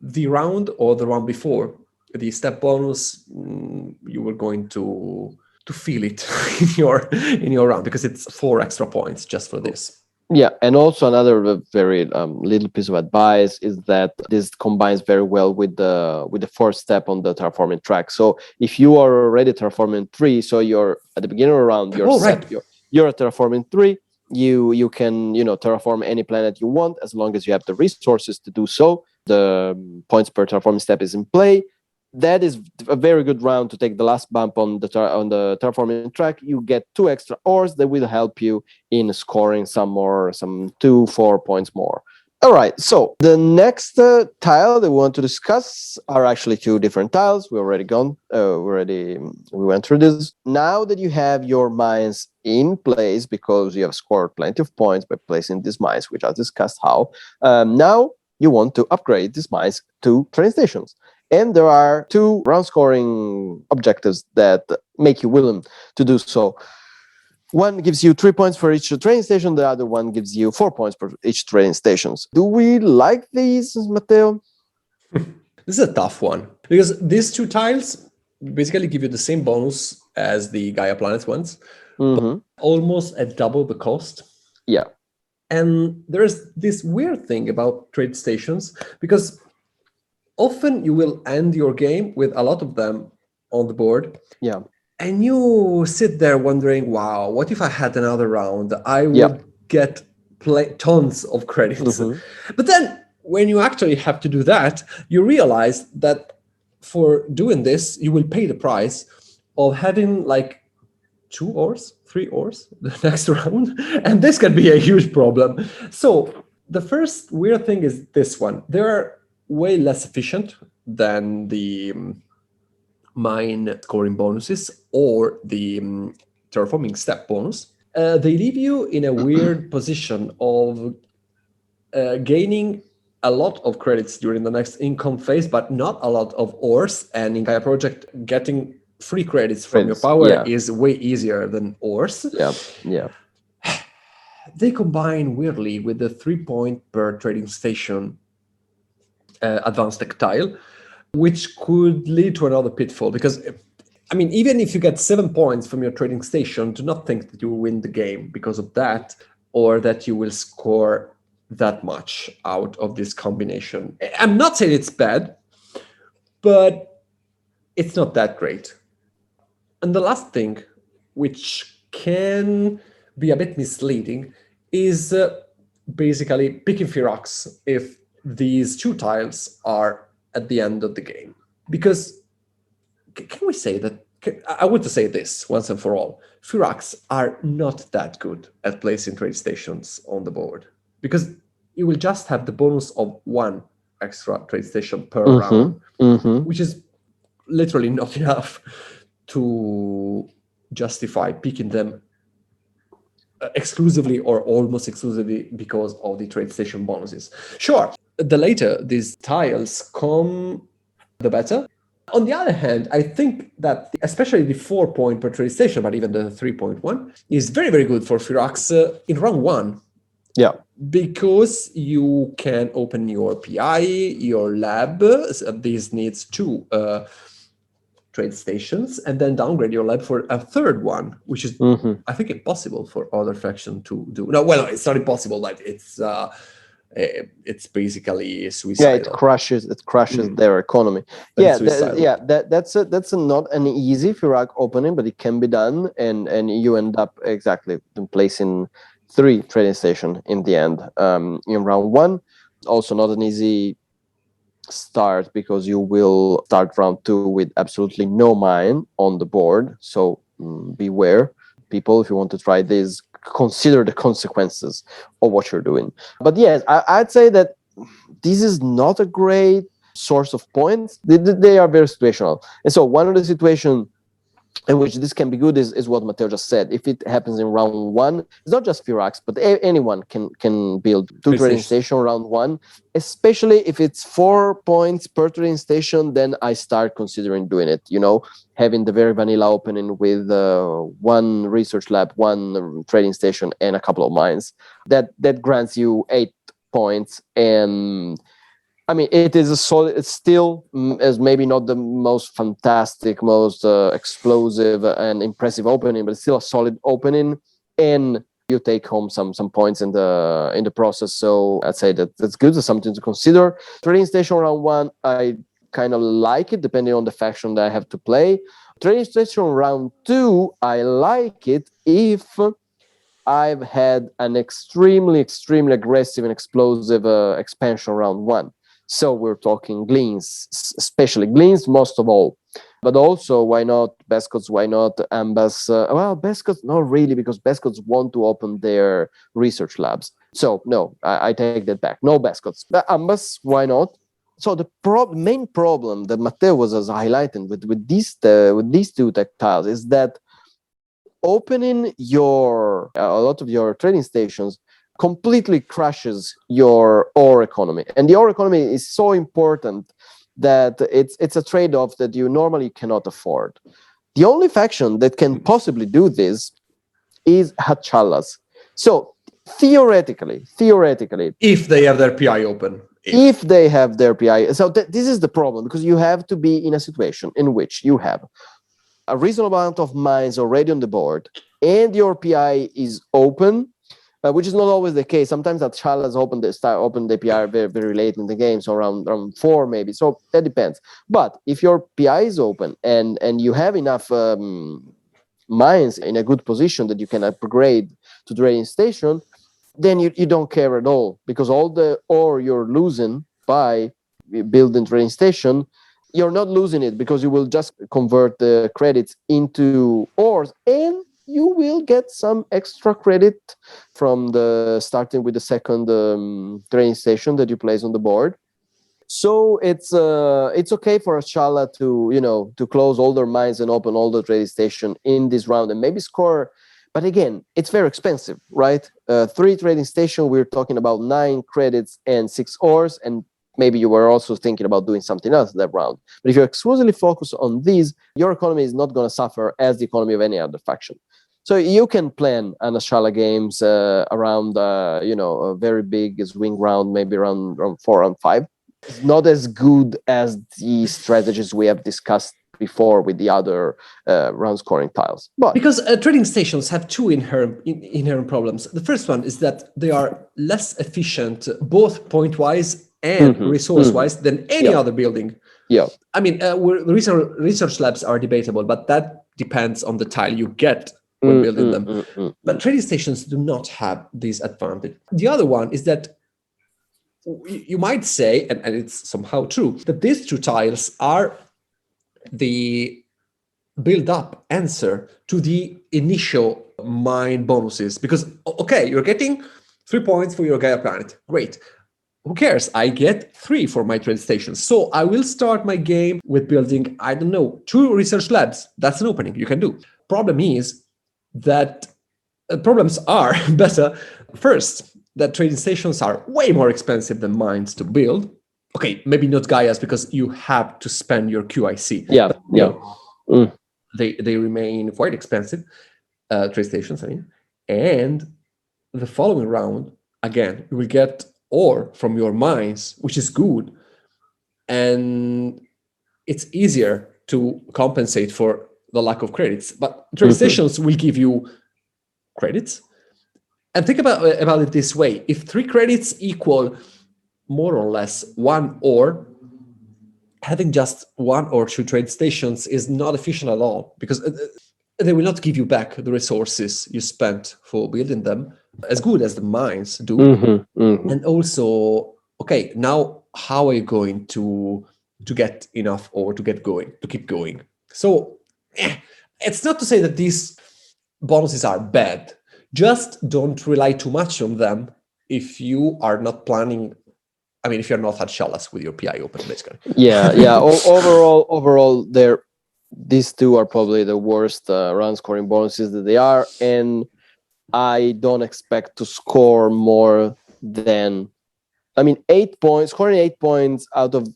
the round or the round before, the step bonus, you were going to feel it in your round, because it's 4 extra points just for this. Yeah, and also another very little piece of advice is that this combines very well with the 4th step on the terraforming track. So if you are already terraforming 3, so you're at the beginning of the round, you're at terraforming 3, you can terraform any planet you want as long as you have the resources to do so. The points per terraforming step is in play. That is a very good round to take the last bump on the terraforming track. You get 2 extra ores that will help you in scoring some 2-4 points more. All right, so the next tile that we want to discuss are actually 2 different tiles. We went through this. Now that you have your mines in place, because you have scored plenty of points by placing these mines, which I discussed how, now you want to upgrade these mines to train stations. And there are 2 round scoring objectives that make you willing to do so. One gives you 3 points for each train station. The other one gives you 4 points for each train stations. Do we like these, Matteo? This is a tough one, because these 2 tiles basically give you the same bonus as the Gaia Planet ones, but almost at double the cost. Yeah. And there's this weird thing about trade stations, because often you will end your game with a lot of them on the board. Yeah. And you sit there wondering, wow, what if I had another round? I would get tons of credits. But then when you actually have to do that, you realize that for doing this, you will pay the price of having like 2 ores, 3 ores the next round. And this can be a huge problem. So the first weird thing is this one. There are way less efficient than the mine scoring bonuses or the terraforming step bonus. They leave you in a weird position of gaining a lot of credits during the next income phase, but not a lot of ores. And in Paia Groject, getting free credits from your power is way easier than ores. Yeah. They combine weirdly with the 3 point per trading station advanced tech tile, which could lead to another pitfall. Because, I mean, even if you get 7 points from your trading station, do not think that you will win the game because of that, or that you will score that much out of this combination. I'm not saying it's bad, but it's not that great. And the last thing, which can be a bit misleading, is basically picking Firax if these 2 tiles are at the end of the game. Because can we say that, I want to say this once and for all, Firax are not that good at placing trade stations on the board, because you will just have the bonus of 1 extra trade station per round, which is literally not enough to justify picking them exclusively or almost exclusively because of the trade station bonuses. Sure, the later these tiles come, the better. On the other hand, I think that especially the 4 point per trade station, but even the 3.1 is very, very good for Firax in round 1. Yeah. Because you can open your PI, your lab. This needs 2 trade stations, and then downgrade your lab for a 3rd one, which is, I think, impossible for other faction to do. No, well, it's not impossible, but it's basically suicidal. Yeah, it crushes their economy. That's not an easy Firax opening, but it can be done, and you end up exactly placing 3 trading station in the end in round 1. Also not an easy start, because you will start round 2 with absolutely no mine on the board. So beware, people, if you want to try this, consider the consequences of what you're doing. But yes, I'd say that this is not a great source of points. They are very situational. And so one of the situations in which this can be good is what Matteo just said. If it happens in round 1, it's not just Firax, but anyone can build 2 trading station round 1, especially if it's 4 points per trading station. Then I start considering doing it, having the very vanilla opening with 1 research lab, 1 trading station, and a couple of mines. That grants you 8 points. And I mean, it is a solid. It's still as maybe not the most fantastic, most explosive and impressive opening, but it's still a solid opening, and you take home some points in the process. So I'd say that's good. It's something to consider. Trading station round 1, I kind of like it, depending on the faction that I have to play. Trading station round 2, I like it if I've had an extremely aggressive and explosive expansion round 1. So we're talking Gleans, especially Gleans most of all. But also, why not Bescots, why not Ambas? Well, Bescots, not really, because Bescots want to open their research labs. So no, I take that back. No Bescots. But Ambas, why not? So the main problem that Matteo was highlighting with these 2 tactiles is that opening a lot of your trading stations completely crashes your ore economy. And the ore economy is so important that it's a trade-off that you normally cannot afford. The only faction that can possibly do this is Hachalas. So theoretically, if they have their PI open. If they have their PI. So this is the problem, because you have to be in a situation in which you have a reasonable amount of mines already on the board, and your PI is open, which is not always the case. Sometimes that Chalas open the PI very, very late in the game, so around 4 maybe. So that depends. But if your PI is open and you have enough mines in a good position that you can upgrade to trading station, then you don't care at all, because all the ore you're losing by building trading station, you're not losing it, because you will just convert the credits into ores, and you will get some extra credit from starting with the second trading station that you place on the board. So it's okay for a Shala to close all their mines and open all the trading station in this round and maybe score. But again, it's very expensive, right? 3 trading station, we're talking about 9 credits and 6 ores, and maybe you were also thinking about doing something else that round. But if you're exclusively focused on these, your economy is not going to suffer as the economy of any other faction. So you can plan an Ashala games around, a very big swing round, maybe around 4 and 5. It's not as good as the strategies we have discussed before with the other round scoring tiles. But because trading stations have 2 inherent problems. The first one is that they are less efficient, both point-wise and resource-wise, than any other building. Yeah. I mean, research labs are debatable, but that depends on the tile you get when building them. But trading stations do not have this advantage. The other one is that you might say, and it's somehow true, that these 2 tiles are the build-up answer to the initial mine bonuses. Because, okay, you're getting 3 points for your Gaia planet. Great. Who cares? I get 3 for my trade stations. So I will start my game with building, 2 research labs. That's an opening you can do. Problem is that problems are better. First, that trading stations are way more expensive than mines to build. Okay, maybe not Gaia's, because you have to spend your QIC. Yeah, but, they remain quite expensive, trade stations, I mean. And the following round, again, you will get ore from your mines, which is good. And it's easier to compensate for the lack of credits. But trade stations will give you credits. And think about it this way. If 3 credits equal more or less 1 ore, having just 1 or 2 trade stations is not efficient at all, because they will not give you back the resources you spent for building them as good as the mines do. And also, okay, now how are you going to get enough or to keep going? So it's not to say that these bonuses are bad. Just don't rely too much on them if you are not planning. I mean, if you're not at shallows with your PI open, basically. Yeah. Overall, these two are probably the worst run scoring bonuses that they are, and I don't expect to score more than, 8 points. Scoring 8 points out of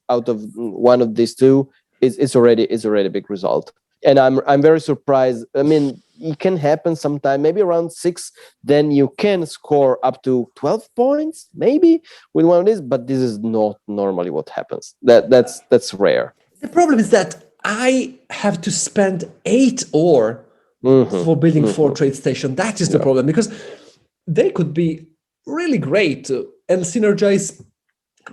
one of these two is already a big result. And I'm very surprised. I mean, it can happen sometime, maybe around 6, then you can score up to 12 points, maybe with one of these, but this is not normally what happens. That's rare. The problem is that I have to spend 8 ore for building 4 trade stations. That is the problem, because they could be really great and synergize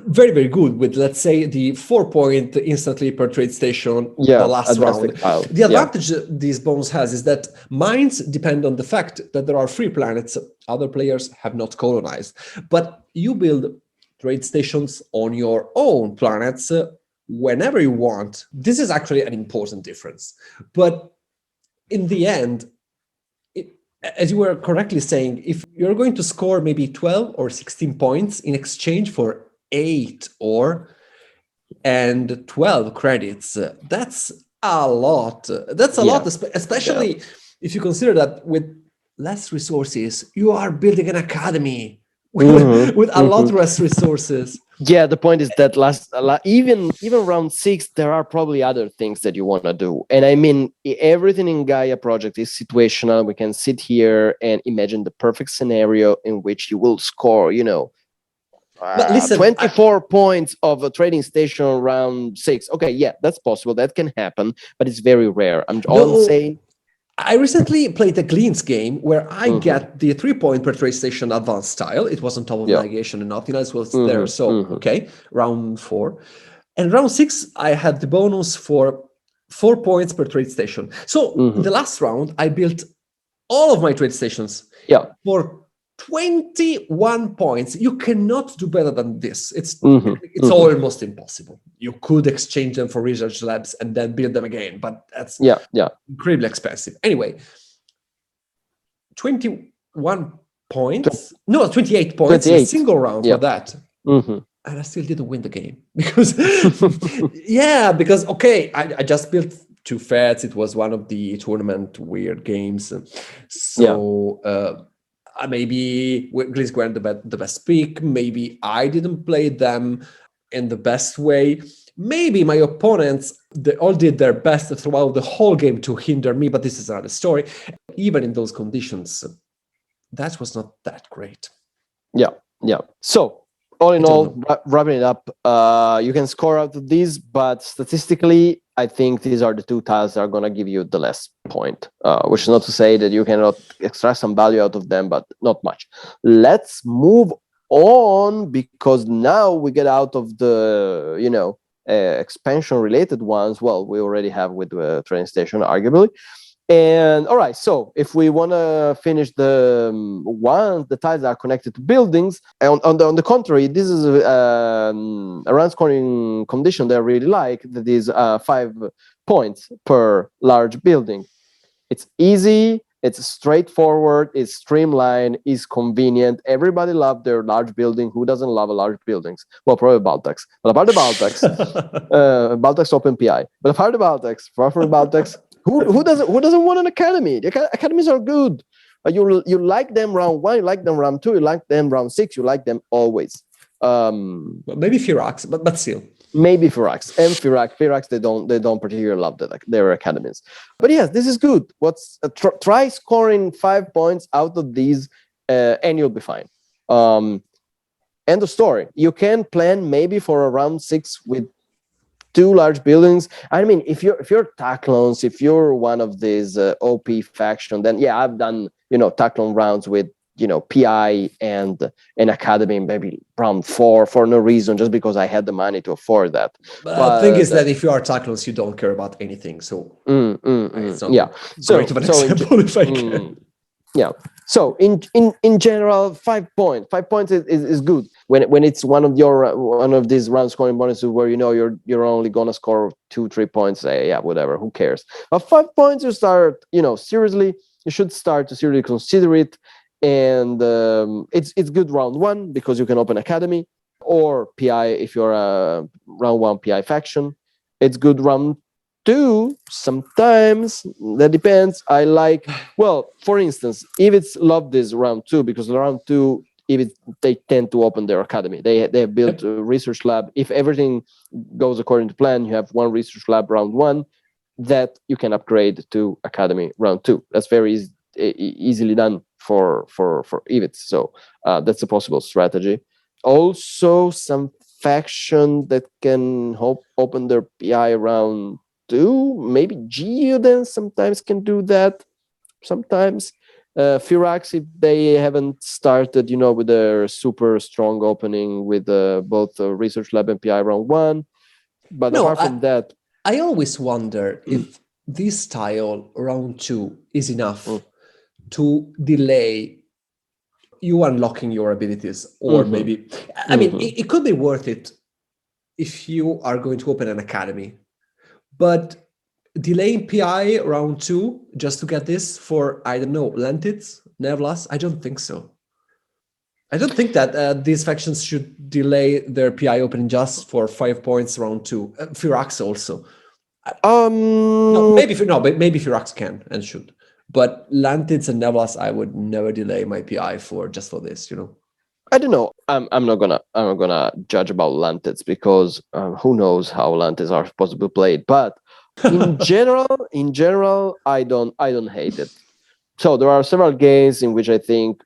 very, very good with, let's say, the 4 point instantly per trade station the last round. The advantage this bonus has is that mines depend on the fact that there are 3 planets other players have not colonized. But you build trade stations on your own planets whenever you want. This is actually an important difference. But in the end, as you were correctly saying, if you're going to score maybe 12 or 16 points in exchange for 8 ore and 12 credits, that's a lot. That's a lot, especially if you consider that with less resources, you are building an academy with a lot less resources. Yeah, the point is that even round 6, there are probably other things that you want to do. And I mean, everything in Gaia project is situational. We can sit here and imagine the perfect scenario in which you will score, but listen, 24 points of a trading station round 6. Okay, yeah, that's possible. That can happen, but it's very rare. I'm saying. I recently played a Gleans game where I get the 3 point per trade station advanced style. It was on top of navigation and nothing else was there. So, okay, round 4. And round 6, I had the bonus for 4 points per trade station. So the last round, I built all of my trade stations for 21 points. You cannot do better than this. It's almost impossible. You could exchange them for research labs and then build them again, but that's incredibly expensive. Anyway, 21 points. No, 28 points in a single round for that. And I still didn't win the game because okay, I just built 2 feds. It was one of the tournament weird games. So maybe Greece weren't the best pick. Maybe I didn't play them in the best way. Maybe my opponents, they all did their best throughout the whole game to hinder me, but this is another story. Even in those conditions, that was not that great. Yeah. So, all in all, wrapping it up, you can score out of these, but statistically, I think these are the 2 tiles that are going to give you the less point, which is not to say that you cannot extract some value out of them, but not much. Let's move on, because now we get out of the, expansion-related ones. Well, we already have with the train station, arguably. And all right, so if we want to finish the tiles that are connected to buildings, on the contrary, this is a run scoring condition that I really like, that is 5 points per large building. It's easy, it's straightforward, it's streamlined, it's convenient. Everybody loves their large building. Who doesn't love a large buildings? Well, probably Baltax. But apart the Baltax, Baltax Open PI. But apart the Baltax, who doesn't want an academy? The academies are good. You like them round 1, you like them round 2, you like them round 6, you like them always. Maybe Firax, but still. Maybe Firax and Firax, they don't particularly love their academies. But yes, this is good. Try scoring 5 points out of these, and you'll be fine. End of story. You can plan maybe for a round 6 with 2 large buildings. I mean, if you're Taclons, if you're one of these OP faction, then I've done Taclon rounds with PI and an academy, maybe round 4 for no reason, just because I had the money to afford that. But the thing is that if you are Taclons, you don't care about anything. So it's not great of an example if I can. So in general, 5 points is good. when it's one of these round scoring bonuses where you're only gonna score 2-3 points, yeah, whatever, who cares? But 5 points, you start, seriously, you should start to seriously consider it. And it's good round 1 because you can open academy, or PI if you're a round 1 PI faction. It's good round 2 sometimes. That depends. I like, well, for instance, if it's love this round 2, because round 2, they tend to open their academy. They have built a research lab. If everything goes according to plan, you have one research lab round 1 that you can upgrade to academy round 2. That's very easily done for EVITs. So that's a possible strategy. Also, some faction that can open their PI round 2, maybe Geodan sometimes can do that. Sometimes Firax, if they haven't started, with their super strong opening with both research lab and PI round 1. But apart from that, I always wonder if this style round 2 is enough to delay you unlocking your abilities, or maybe, I mean, it could be worth it if you are going to open an academy, but delaying PI round 2 just to get this for, I don't know, Lantids, Nevlas, I don't think so. I don't think that these factions should delay their PI opening just for 5 points round 2. Firax also. Maybe Firax can and should. But Lantids and Nevlas, I would never delay my PI just for this, I don't know. I'm not gonna judge about Lantids, because who knows how Lantids are supposed to be played. But in general, I don't hate it. So there are several games in which I think,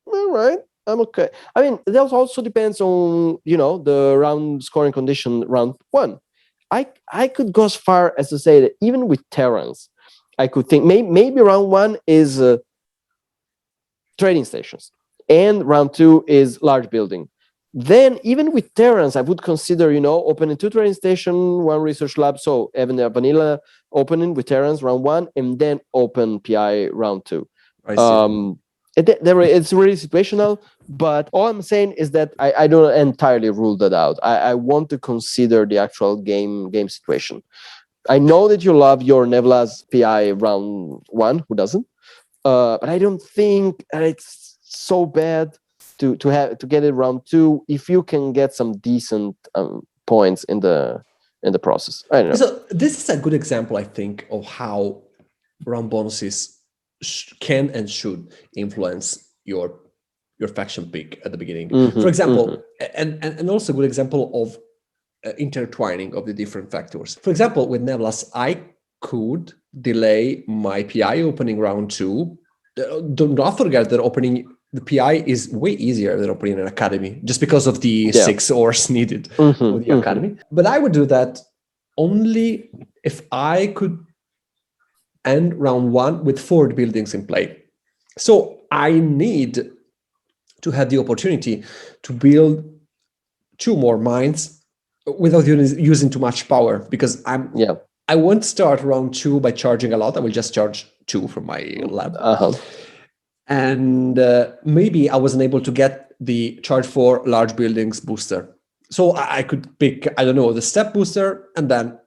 all right, I'm okay. I mean, that also depends on the round scoring condition round 1. I could go as far as to say that even with Terrans, I could think maybe round 1 is trading stations, and round 2 is large building. Then even with Terrans, I would consider, opening 2 trading station, 1 research lab. So having a vanilla opening with Terrans round 1, and then open PI round 2. I see. It's really situational, but all I'm saying is that I don't entirely rule that out. I want to consider the actual game situation. I know that you love your Nevla's PI round 1. Who doesn't? But I don't think it's so bad to get it round 2 if you can get some decent points in the process. I don't know. So this is a good example, I think, of how round bonuses can and should influence your faction pick at the beginning. For example, and also a good example of intertwining of the different factors. For example, with Nevlas, I could delay my PI opening round 2. Do not forget that opening the PI is way easier than opening an academy, just because of the 6 ores needed for the academy. But I would do that only if I could end round 1 with 4 buildings in play. So I need to have the opportunity to build 2 more mines without using too much power, because I won't start round 2 by charging a lot. I will just charge 2 from my lab. And maybe I wasn't able to get the charge 4 large buildings booster. So I could pick, I don't know, the step booster, and then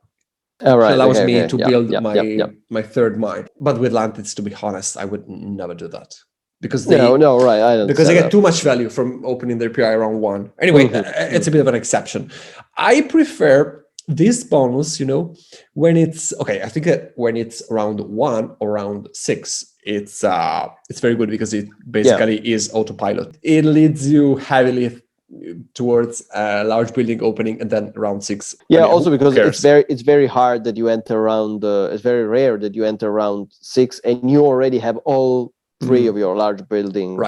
it allows me to build my 3rd mine. But with Lantids, to be honest, I would never do that. Because I get too much value from opening their PI round 1. Anyway, it's a bit of an exception. I prefer this bonus, when it's okay. I think that when it's round 1 or round 6, it's very good, because it basically is autopilot. It leads you heavily towards a large building opening, and then round 6. Also because it's very hard that you enter round. It's very rare that you enter round 6 and you already have all 3 of your large buildings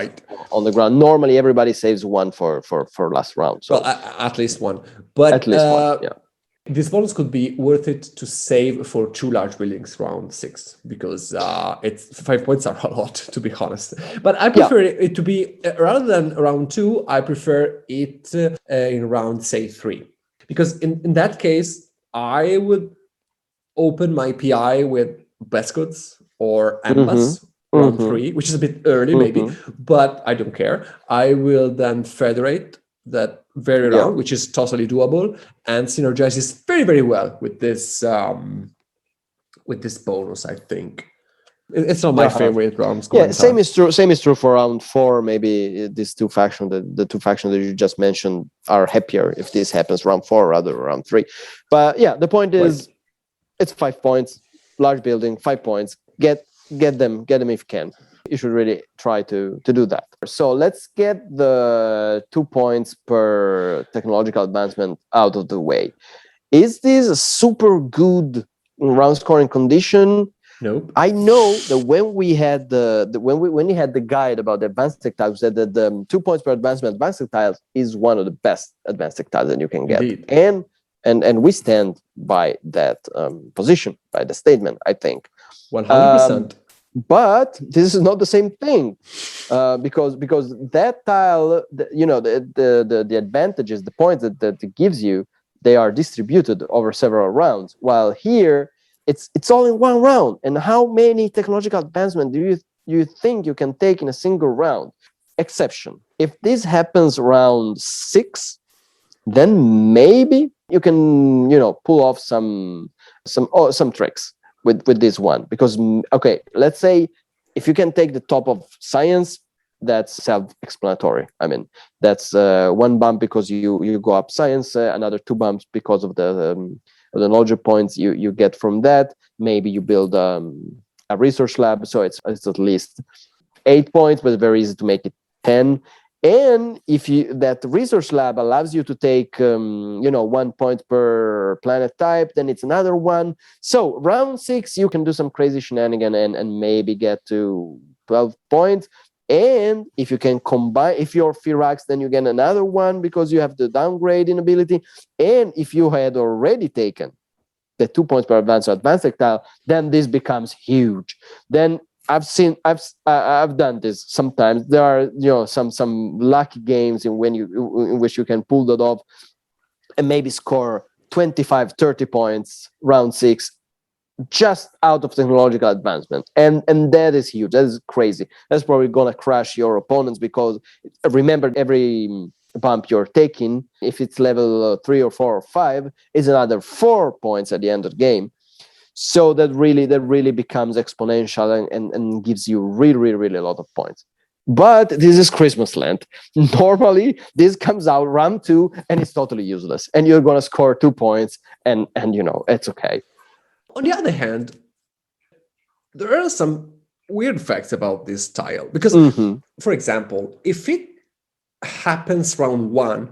on the ground. Normally, everybody saves 1 for last round. So at least 1. But at least 1. Yeah. This bonus could be worth it to save for 2 large buildings round 6, because it's 5 points are a lot, to be honest. But I prefer it to be, rather than round 2, I prefer it in round, say, 3. Because in that case, I would open my PI with best goods or ambas round 3, which is a bit early maybe, but I don't care. I will then federate that vary around, which is totally doable and synergizes very, very well with this bonus, I think. It's not my favorite round scoring. Yeah, same is true. Same is true for round 4. Maybe these two factions, the two factions that you just mentioned, are happier if this happens round 4 rather than round 3. But yeah, the point is, it's 5 points, large building, 5 points. Get them if you can. You should really try to do that. So let's get the 2 points per technological advancement out of the way. Is this a super good round scoring condition? Nope. I know that when we had when we had the guide about the advanced tech tiles, said that the 2 points per advancement advanced tech tiles is one of the best advanced tech tiles that you can get. Indeed. And we stand by that position, by the statement, I think. 100%. But this is not the same thing, because that tile, the advantages, the points that it gives you, they are distributed over several rounds. While here, it's all in one round. And how many technological advancement do you think you can take in a single round? Exception: if this happens round 6, then maybe you can pull off some tricks with this one. Because okay, let's say if you can take the top of science, that's self-explanatory. I mean, that's 1 bump because you go up science, another 2 bumps because of the knowledge points you get from that. Maybe you build a research lab, so it's at least 8 points, but it's very easy to make it 10. And if that research lab allows you to take 1 point per planet type, then it's another 1. So round 6, you can do some crazy shenanigan and maybe get to 12 points. And if you can combine, if you're Firax, then you get another 1 because you have the downgrading ability. And if you had already taken the 2 points per advanced tech tile, then this becomes huge. Then I've done this sometimes. There are some lucky games in which you can pull that off and maybe score 25-30 points round 6 just out of technological advancement, and that is huge. That is crazy. That's probably gonna crash your opponents, because remember, every bump you're taking, if it's level 3 or 4 or 5, is another 4 points at the end of the game. So that really becomes exponential and gives you really a lot of points. But this is Christmas land. Normally, this comes out round 2 and it's totally useless, and you're gonna score 2 points, and it's okay. On the other hand, there are some weird facts about this tile. Because, for example, if it happens round 1,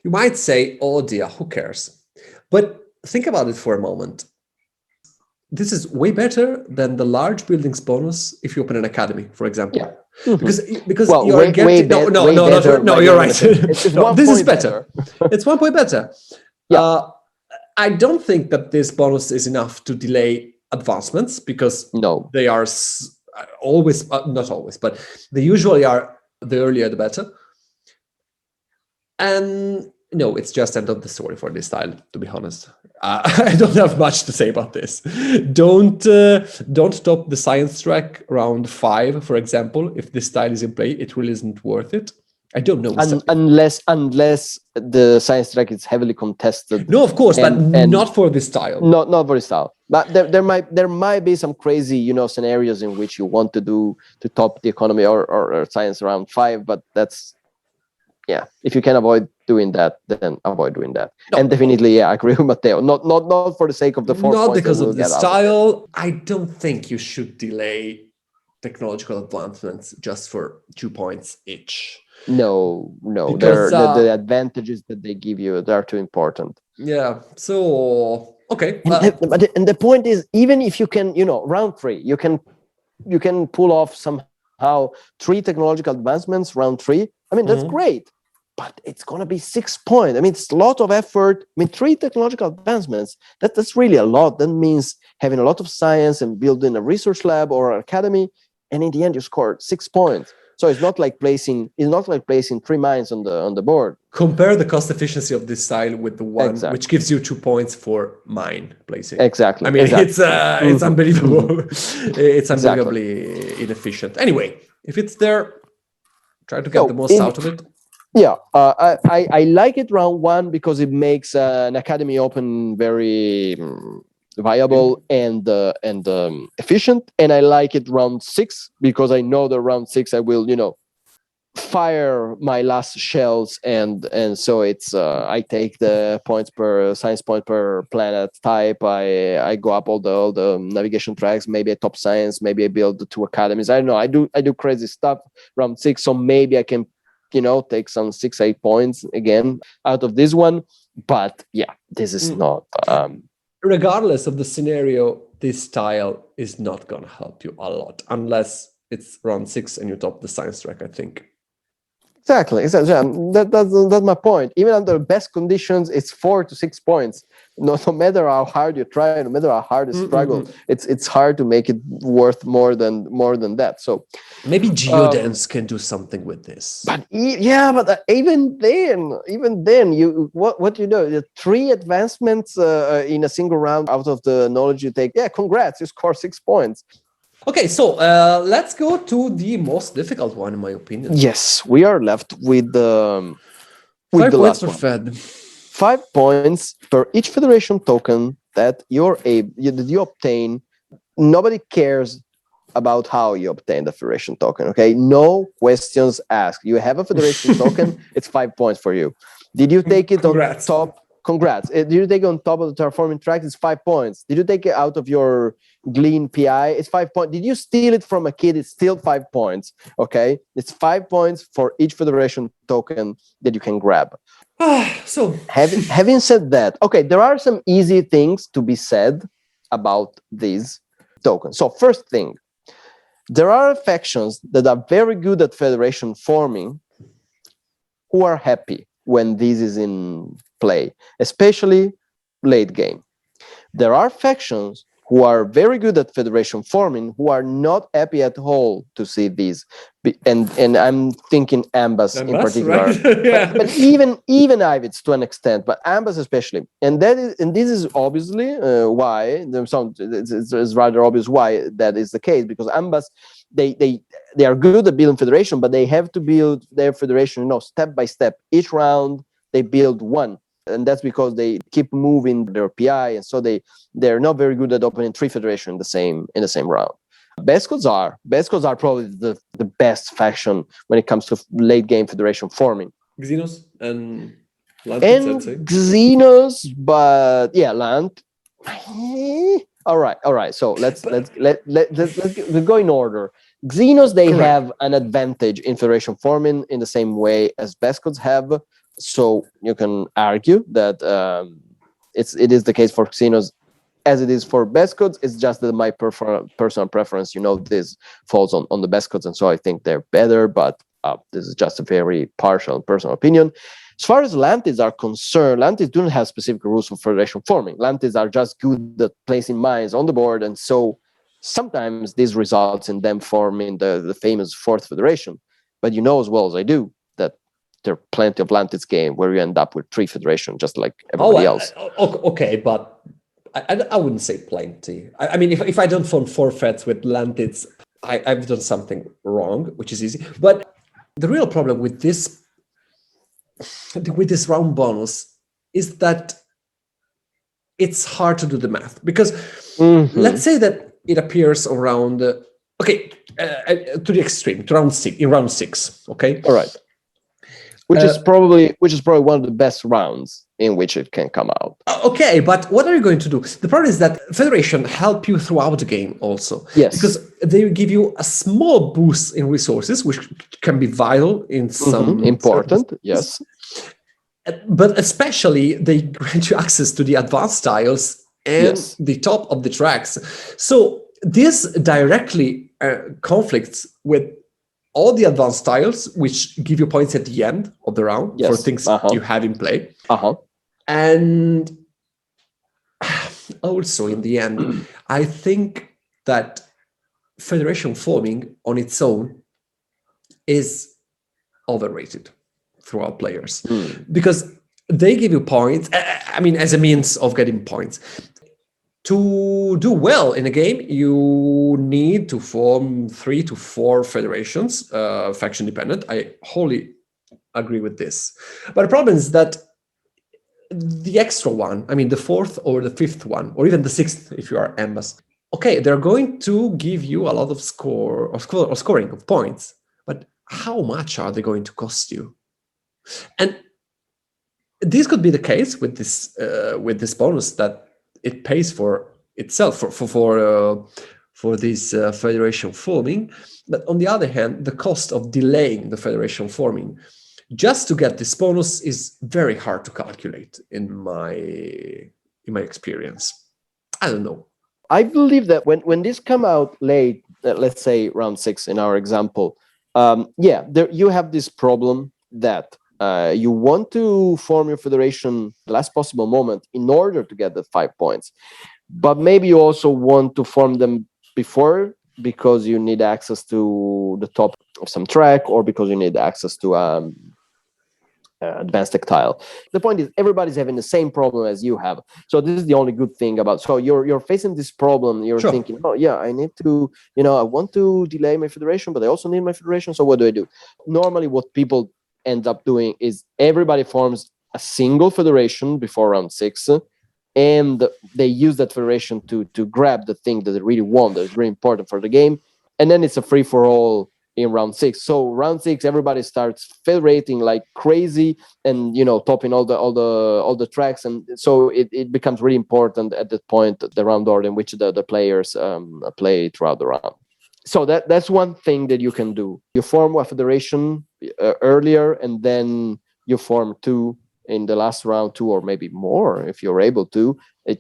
you might say, oh dear, who cares? But think about it for a moment. This is way better than the large buildings bonus if you open an academy, for example. Yeah. Because you are getting... No, you're right. This is better. It's 1 point better. Yeah. I don't think that this bonus is enough to delay advancements, because they are always, not always, but they usually are the earlier the better. And no, it's just end of the story for this style, to be honest. I don't have much to say about this. Don't stop the science track round 5, for example. If this style is in play, it really isn't worth it. I don't know. Unless the science track is heavily contested. No, of course, but not for this style. Not for this style. But there might be some crazy scenarios in which you want to top the economy or science around 5. But that's, if you can avoid doing that, then avoid doing that. No. And definitely, I agree with Matteo. Not for the sake of the 4 points. Not because of the style. I don't think you should delay technological advancements just for 2 points each. No, because, the advantages that they give you, they are too important. Yeah. So okay. And the point is, even if you can, round 3, you can pull off somehow 3 technological advancements round 3. I mean, that's great, but it's gonna be 6 points. I mean, it's a lot of effort. I mean, 3 technological advancements. That's really a lot. That means having a lot of science and building a research lab or an academy, and in the end, you scored 6 points. So it's not like placing 3 mines on the board. Compare the cost efficiency of this style with the one which gives you 2 points for mine placing. Exactly. I mean, it's unbelievable. It's unbelievably inefficient. Anyway, if it's there, try to get the most out of it. Yeah, I like it round one because it makes an Academy Open very viable and efficient, and I like it round six because I know that round six I will fire my last shells, and so it's I take the points per science point per planet type. I go up all the navigation tracks. Maybe I top science. Maybe I build the 2 academies. I don't know. I do crazy stuff round six, so maybe I can take some 6-8 points again out of this one. But yeah, this is not. Regardless of the scenario, this tile is not going to help you a lot unless it's round 6 and you top the science track, I think. Exactly. That's my point. Even under best conditions, it's 4 to 6 points. No matter how hard you try, no matter how hard you struggle, it's hard to make it worth more than that. So maybe Geodance can do something with this. But even then, you what the 3 advancements in a single round out of the knowledge you take. Yeah, congrats, you score 6 points. Okay, so let's go to the most difficult one, in my opinion. Yes, we are left with the 5 points per Fed. 5 points per each Federation token that you obtain. Nobody cares about how you obtain the Federation token. Okay, no questions asked. You have a Federation token; it's 5 points for you. Did you take it on top? Congrats. Did you take it on top of the terraforming track? It's 5 points. Did you take it out of your Glean PI? It's 5 points. Did you steal it from a kid? It's still 5 points. Okay, it's 5 points for each Federation token that you can grab. So having said that, okay, there are some easy things to be said about these tokens. So first thing, there are factions that are very good at Federation forming who are happy when this is in play, especially late game. There are factions who are very good at Federation forming who are not happy at all to see these. And I'm thinking Ambas in particular. Right? Yeah. But even Ivits to an extent, but Ambas especially. And this is obviously why it's rather obvious why that is the case, because Ambas they are good at building Federation, but they have to build their Federation step by step. Each round they build one. And that's because they keep moving their PI, and so they're not very good at opening 3 Federation in the same round. Bestcodes are probably the best faction when it comes to late game Federation forming. Xenos and Lant, and Xenos, but yeah, Lant. All right. So let's go in order. Xenos, they have an advantage in Federation forming in the same way as Bestcodes have. So you can argue that it is the case for Xenos as it is for Bestcodes. It's just that my personal preference, this falls on the Bestcodes, and so I think they're better, but this is just a very partial personal opinion. As far as Lantids are concerned, Lantids don't have specific rules for Federation forming. Lantids are just good at placing mines on the board, and so sometimes this results in them forming the famous 4th Federation. But you know as well as I do that there are plenty of Lantids game where you end up with 3 Federation, just like everybody else. Okay, but I wouldn't say plenty. I mean, if I don't form 4 Feds with Lantids, I've done something wrong, which is easy. But the real problem with this round bonus is that it's hard to do the math, because let's say that it appears around to the extreme, to round 6. Okay, all right. Which is probably one of the best rounds in which it can come out. Okay, but what are you going to do? The problem is that Federation help you throughout the game also. Yes. Because they give you a small boost in resources, which can be vital in some... Important, yes. But especially, they grant you access to the advanced tiles and the top of the tracks. So this directly conflicts with all the advanced tiles, which give you points at the end of the round for things you have in play. And also, in the end, I think that Federation forming on its own is overrated throughout players, because they give you points, I mean, as a means of getting points. To do well in a game, you need to form 3 to 4 federations, faction dependent. I wholly agree with this. But the problem is that the extra one, I mean, the fourth or the fifth one, or even the sixth, if you are ambas, okay, they're going to give you a lot of scoring of points, but how much are they going to cost you? And this could be the case with this bonus, that it pays for itself for this federation forming. But on the other hand, the cost of delaying the federation forming just to get this bonus is very hard to calculate in my experience. I don't know. I believe that when this come out late, let's say round 6 in our example, you have this problem that you want to form your federation the last possible moment in order to get the 5 points, but maybe you also want to form them before because you need access to the top of some track, or because you need access to advanced tactile. The point is, everybody's having the same problem as you have. So this is the only good thing about. So you're facing this problem. You're thinking, oh yeah, I need to, I want to delay my federation, but I also need my federation. So what do I do? Normally, what people end up doing is everybody forms a single federation before round 6, and they use that federation to grab the thing that they really want, that is really important for the game, and then it's a free for all in round 6. So round 6, everybody starts federating like crazy, and topping all the tracks, and so it becomes really important at that point, the round order in which the players play throughout the round. So that's one thing that you can do. You form a federation earlier, and then you form 2 in the last round, 2 or maybe more if you're able to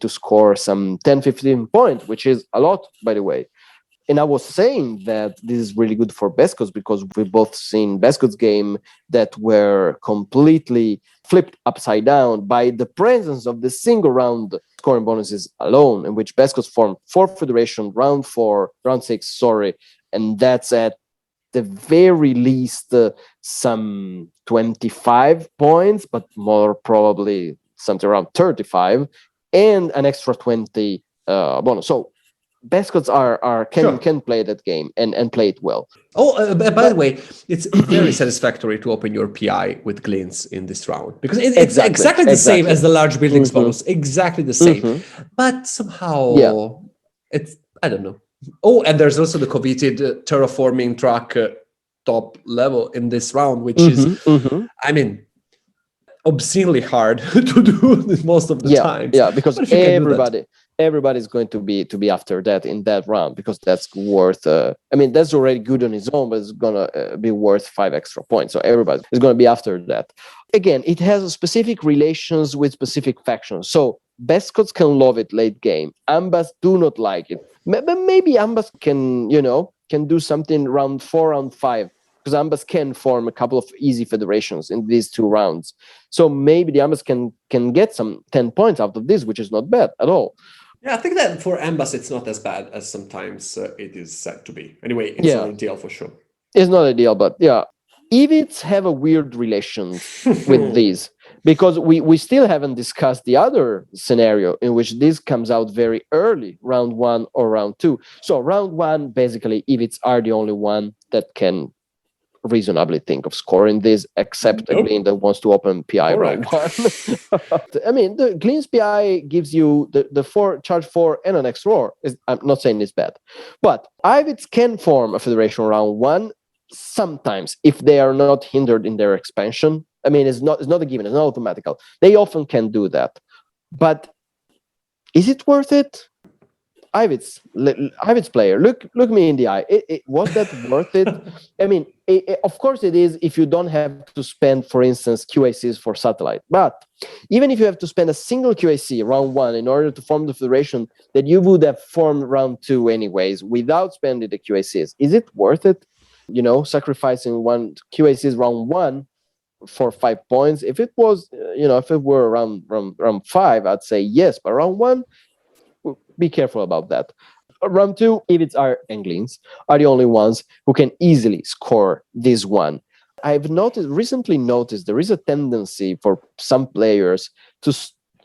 score some 10-15 points, which is a lot, by the way. And I was saying that this is really good for Besco's, because we've both seen Besco's game that were completely flipped upside down by the presence of the single round scoring bonuses alone, in which Besco's formed 4 federation, round 6, and that's at the very least some 25 points, but more probably something around 35, and an extra 20 bonus. So Besco's can play that game and play it well. Oh, by the way, it's very satisfactory to open your PI with glints in this round, because it's exactly the same as the large buildings bonus, exactly the same. But somehow it's, I don't know. Oh, and there's also the coveted terraforming track top level in this round, which is, I mean, obscenely hard to do most of the time. Yeah, because everybody's going to be after that in that round, because that's worth that's already good on its own, but it's gonna be worth 5 extra points. So everybody is going to be after that. Again, it has specific relations with specific factions. So Bescots can love it late game. Ambas do not like it. But maybe Ambas can do something round 4, round 5, because Ambas can form a couple of easy federations in these 2 rounds. So maybe the Ambas can get some 10 points out of this, which is not bad at all. Yeah, I think that for Ambas, it's not as bad as sometimes it is said to be. Anyway, it's not ideal for sure. It's not ideal, but yeah. EVITs have a weird relation with these, because we still haven't discussed the other scenario in which this comes out very early, round 1 or round 2. So round 1, basically, EVITs are the only one that can reasonably think of scoring this, except a Glint that wants to open PI round 1. I mean, the Glint's PI gives you the 4 charge 4 and an extra roar. I'm not saying it's bad, but EVITs can form a federation round 1 sometimes if they are not hindered in their expansion. I mean, it's not a given, it's not automatical. They often can do that, but is it worth it? EVITs player, look me in the eye. Was that worth it? I mean, of course it is if you don't have to spend, for instance, QACs for satellite. But even if you have to spend a single QAC round 1 in order to form the federation that you would have formed round 2 anyways, without spending the QACs, is it worth it? Sacrificing 1 QACs round 1 for 5 points. If it was, if it were around 5, I'd say yes. But round 1, be careful about that. Round 2, EVITs and Glints are the only ones who can easily score this one. I've recently noticed there is a tendency for some players to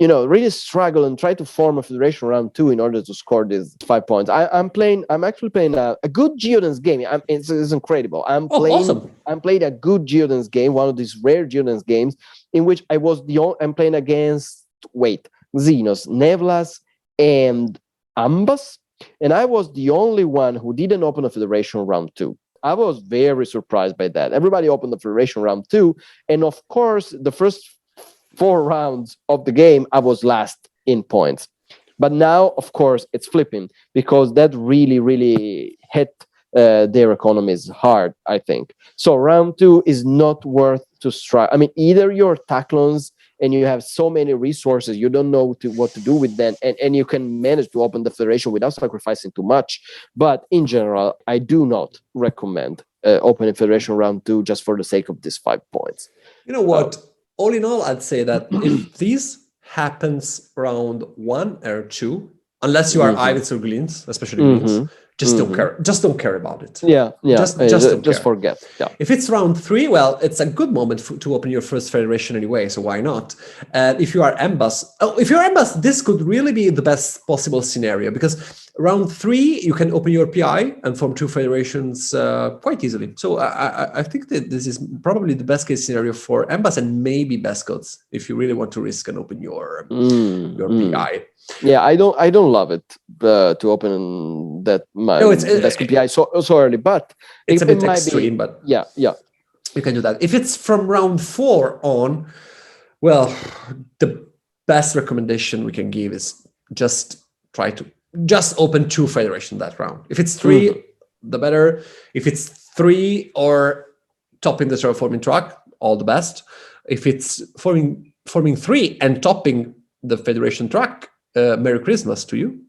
really struggle and try to form a federation round 2 in order to score these 5 points. I'm actually playing a good Geodans game. It's incredible. I'm playing a good Geodans game, one of these rare Geodans games in which I'm playing against Xenos, Nevlas, and Ambas, and I was the only one who didn't open a federation round 2. I was very surprised by that. Everybody opened the federation round 2, and of course, the first 4 rounds of the game, I was last in points. But now, of course, it's flipping because that really, really hit their economies hard, I think. So round 2 is not worth to strike. I mean, either you're Taclons and you have so many resources, you don't know what to do with them, and you can manage to open the federation without sacrificing too much. But in general, I do not recommend opening federation round 2 just for the sake of these 5 points. You know what? All in all, I'd say that if this happens round 1 or 2, unless you are Ivits or Gleans, especially Gleans, just don't care. Just don't care about it. Yeah. Just forget. Yeah. If it's round 3, well, it's a good moment to open your first federation anyway. So why not? If you are Ambas, this could really be the best possible scenario because round 3 you can open your PI and form 2 federations quite easily. So I think that this is probably the best case scenario for Ambas and maybe Best Gods if you really want to risk and open your PI. Yeah, I don't love it to open that much. No, it's PI so early, but it's a bit extreme. But yeah, you can do that. If it's from round 4 on, well, the best recommendation we can give is just try to open 2 federations that round. If it's 3, the better. If it's 3 or topping the terraforming track, all the best. If it's forming 3 and topping the federation track, Merry Christmas to you.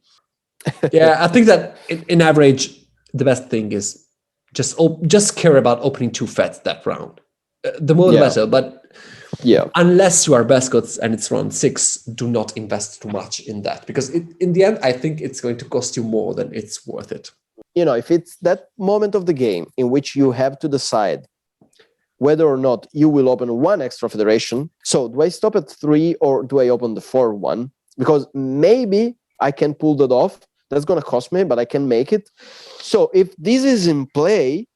Yeah, I think that in average, the best thing is just care about opening 2 feds that round. The more the better. But unless you are Best Gods and it's round 6, do not invest too much in that because in the end, I think it's going to cost you more than it's worth it. If it's that moment of the game in which you have to decide whether or not you will open 1 extra federation. So do I stop at 3 or do I open the 4 one? Because maybe I can pull that off. That's going to cost me, but I can make it. So if this is in play,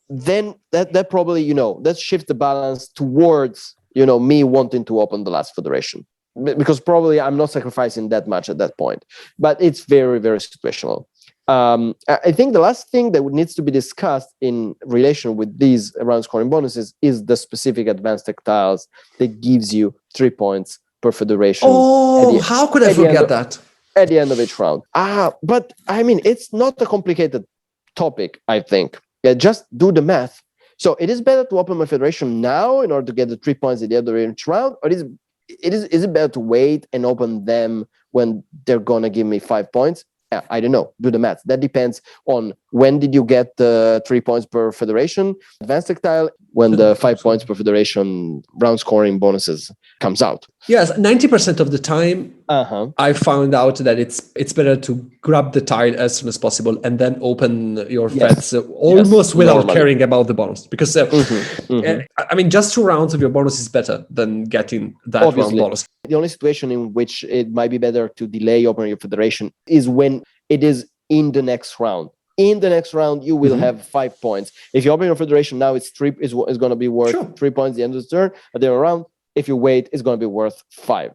then that probably, that shifts the balance towards, me wanting to open the last federation. Because probably I'm not sacrificing that much at that point. But it's very, very situational. I think the last thing that needs to be discussed in relation with these round scoring bonuses is the specific advanced tech tiles that gives you 3 points per federation. Oh, how could I forget that? At the end of each round. But I mean, it's not a complicated topic, I think. Yeah, just do the math. So it is better to open my federation now in order to get the 3 points at the end of each round, or is it better to wait and open them when they're gonna give me 5 points? I don't know. Do the math. That depends on when did you get the 3 points per federation advanced tactile, when the 5 points per federation round scoring bonuses comes out. Yes, 90% of the time, I found out that it's better to grab the tile as soon as possible and then open your feds almost without caring about the bonus. Because, I mean, just 2 rounds of your bonus is better than getting that round bonus. The only situation in which it might be better to delay opening your federation is when it is in the next round. In the next round, you will have 5 points. If you open your federation now, it's going to be worth 3 points at the end of the turn. At the round, if you wait, it's going to be worth 5.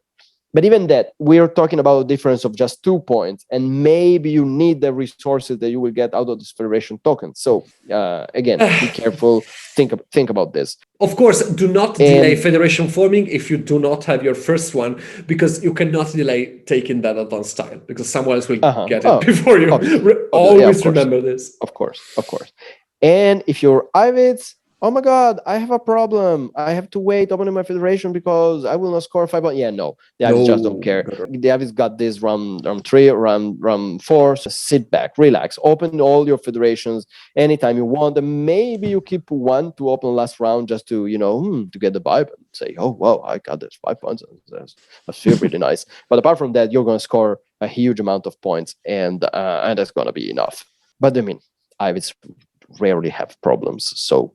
But even that, we're talking about a difference of just 2 points, and maybe you need the resources that you will get out of this federation token. So again, be careful. Think about this. Of course, do not delay federation forming if you do not have your first one, because you cannot delay taking that advanced tile because someone else will get it before you. Always remember this. Of course. And if you're Ivits, oh my God, I have a problem. I have to wait opening my federation because I will not score 5 points. Yeah, no. The Ivits just don't care. The Ivits got this round 3, round 4. So sit back, relax. Open all your federations anytime you want. And maybe you keep 1 to open last round just to, to get the vibe and say, oh, wow, I got this 5 points. That feels really nice. But apart from that, you're going to score a huge amount of points and that's going to be enough. But I mean, Ivits rarely have problems. So,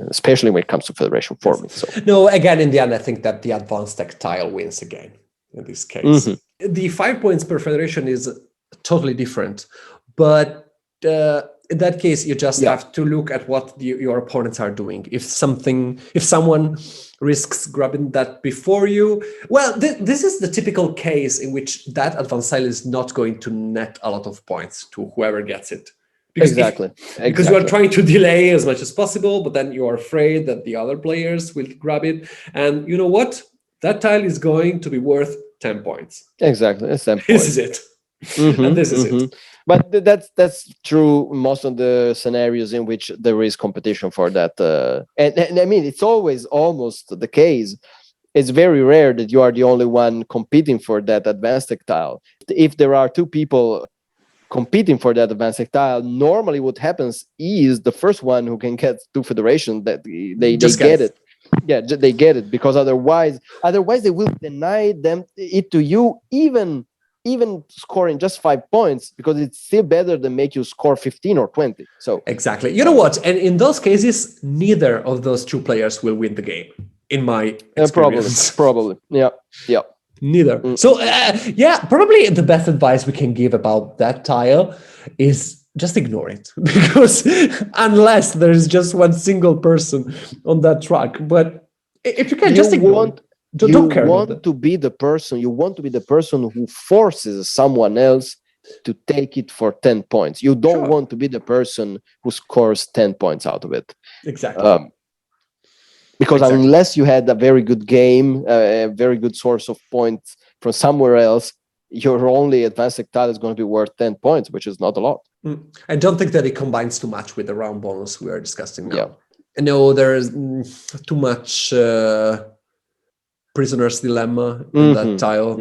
especially when it comes to federation forming. So no, again, in the end, I think that the advanced tech tile wins again. in this case. The 5 points per federation is totally different, but in that case, you just have to look at what your opponents are doing. If someone risks grabbing that before you, well, this is the typical case in which that advanced tile is not going to net a lot of points to whoever gets it. Because because you are trying to delay as much as possible, but then you are afraid that the other players will grab it. And you know what? That tile is going to be worth 10 points. Exactly. It's 10 points. This is it. And this is it. But that's true most of the scenarios in which there is competition for that. And I mean, it's always almost the case. It's very rare that you are the only one competing for that advanced tech tile. If there are two people competing for that advanced tech tile, normally what happens is the first one who can get two federations, that they get it. Yeah, they get it, because otherwise they will deny it to you, even scoring just 5 points, because it's still better than make you score 15 or 20. So exactly. You know what? And in those cases, neither of those two players will win the game, in my experience. Probably. Yeah. Neither. So probably the best advice we can give about that tile is just ignore it, because unless there is just one single person on that track, but if you can just ignore it. You want to be the person who forces someone else to take it for 10 points. You don't want to be the person who scores 10 points out of it. Exactly. Because unless you had a very good game, a very good source of points from somewhere else, your only advanced tile is going to be worth 10 points, which is not a lot. I don't think that it combines too much with the round bonus we are discussing now. No, there is too much prisoner's dilemma in that tile.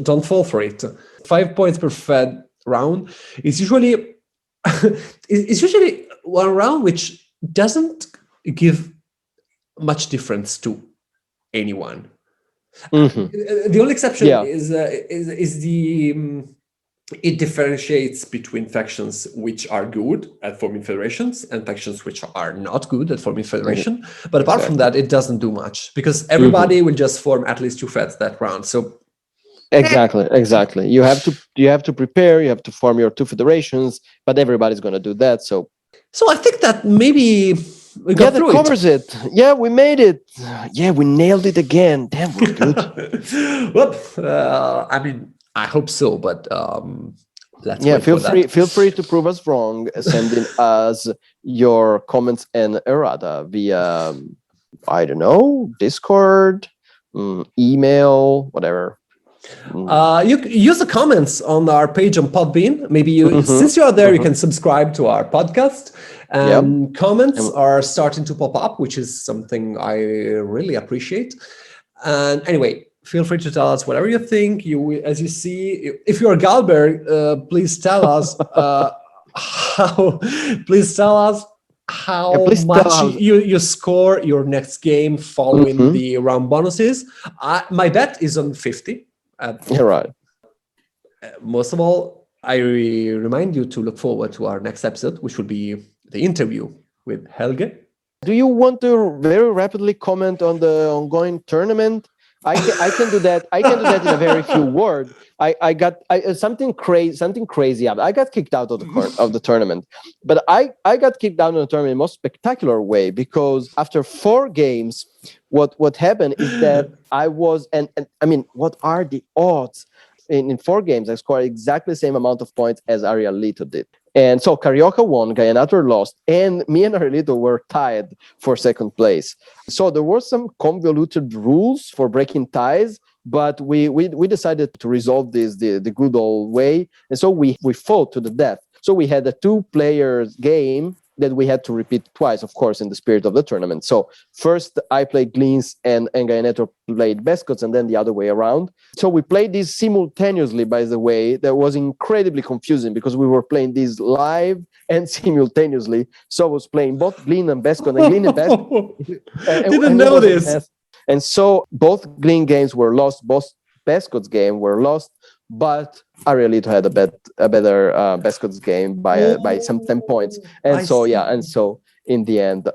Don't fall for it. 5 points per fed round is usually one round which doesn't give much difference to anyone. The only exception is the it differentiates between factions which are good at forming federations and factions which are not good at forming federation. But apart from that, it doesn't do much, because everybody will just form at least 2 feds that round. So exactly. You have to prepare. You have to form your 2 federations, but everybody's going to do that. So I think that maybe we got through covers it. Yeah, we made it. Yeah, we nailed it again. Damn, we're good. Well, I mean, I hope so, but let's wait feel for free. that. Feel free to prove us wrong. Sending us your comments and errata via, I don't know, Discord, email, whatever. You use the comments on our page on Podbean. Maybe you, since you are there, you can subscribe to our podcast. And comments are starting to pop up, which is something I really appreciate. And anyway, feel free to tell us whatever you think. As you see, if you're Galberg, please tell us how much you score your next game following the round bonuses. My bet is on 50. You're right. Most of all, I remind you to look forward to our next episode, which will be the interview with Helge. Do you want to very rapidly comment on the ongoing tournament? I can do that. I can do that in a very few words. I got something crazy. I got kicked out of the tournament, but I got kicked out of the tournament in the most spectacular way, because after 4 games, what happened is that I was and I mean, what are the odds? In 4 games, I scored exactly the same amount of points as Arielito did. And so Carioca won, Gaianator lost, and me and Arielito were tied for 2nd place. So there were some convoluted rules for breaking ties, but we decided to resolve this the good old way. And so we fought to the death. So we had a 2-player game that we had to repeat twice, of course, in the spirit of the tournament. So first I played Gleans and Gaianeto played Bescots, and then the other way around. So we played these simultaneously, by the way. That was incredibly confusing because we were playing these live and simultaneously. So I was playing both Glean and Bescot, and Glean and Bescot. Didn't know this. And so both Glean games were lost, both Bescot's game were lost. but Arielito had a better best codes game by some 10 points, and so in the end,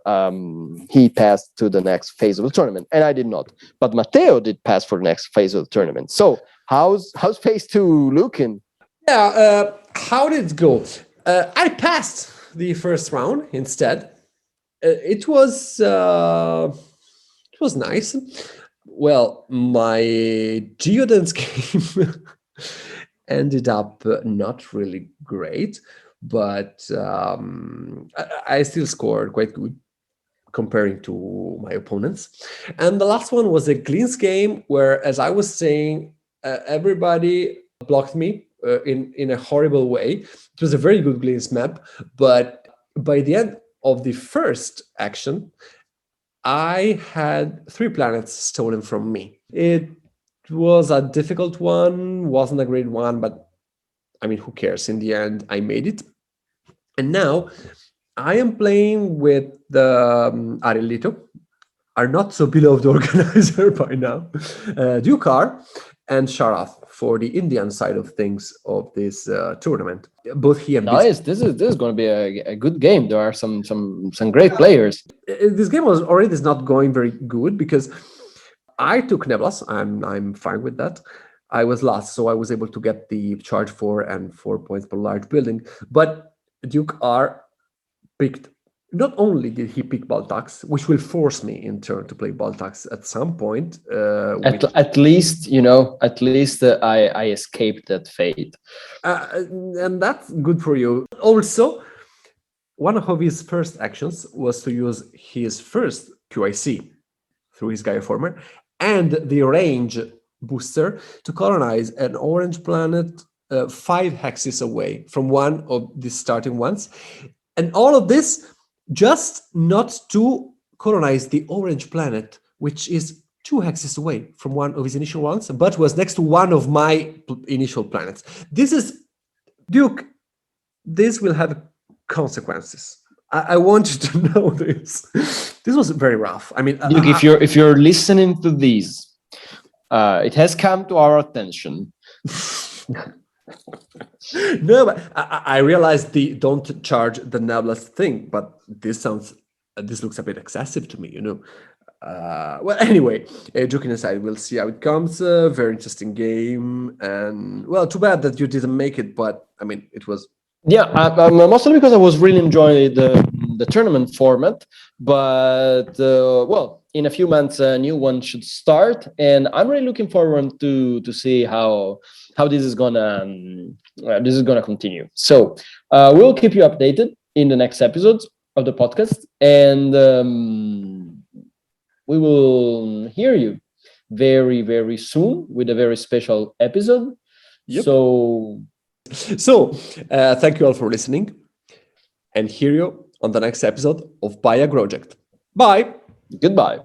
he passed to the next phase of the tournament, and I did not. But Matteo did pass for the next phase of the tournament. So how's phase 2 looking? Yeah, how did it go? I passed the first round instead. It was nice. Well, my Geodance game ended up not really great, but I still scored quite good comparing to my opponents. And the last one was a Glints game where, as I was saying, everybody blocked me in a horrible way. It was a very good Glints map, but by the end of the first action, I had 3 planets stolen from me. It was a difficult one, wasn't a great one, but I mean, who cares? In the end, I made it. And now I am playing with the Arielito, our not so beloved organizer by now, Dukar and Sharath for the Indian side of things of this tournament. Both he and nice. This is going to be a good game. There are some great players. This game was already not going very good because I took Neblas. I'm fine with that. I was last, so I was able to get the charge 4 and 4 points per large building. But Duke R picked. Not only did he pick Baltax, which will force me in turn to play Baltax at some point. At least, I escaped that fate. And that's good for you. Also, one of his first actions was to use his first QIC through his Gaia Former and the range booster to colonize an orange planet 5 hexes away from one of the starting ones. And all of this just not to colonize the orange planet, which is 2 hexes away from one of his initial ones, but was next to one of my initial planets. This is, Duke, this will have consequences. I want you to know this. This was very rough. I mean, Duke, if you're listening to this, it has come to our attention. No, but I realized the don't charge the Neblas thing, but this looks a bit excessive to me, Well, anyway, joking aside, we'll see how it comes. Very interesting game, and well, too bad that you didn't make it, but I mean, it was. Yeah, mostly because I was really enjoying the tournament format, but well, in a few months, a new one should start, and I'm really looking forward to see how this is gonna continue. So we'll keep you updated in the next episodes of the podcast, and we will hear you very, very soon with a very special episode. Yep. So thank you all for listening, and hear you on the next episode of Paia Groject. Bye. Goodbye.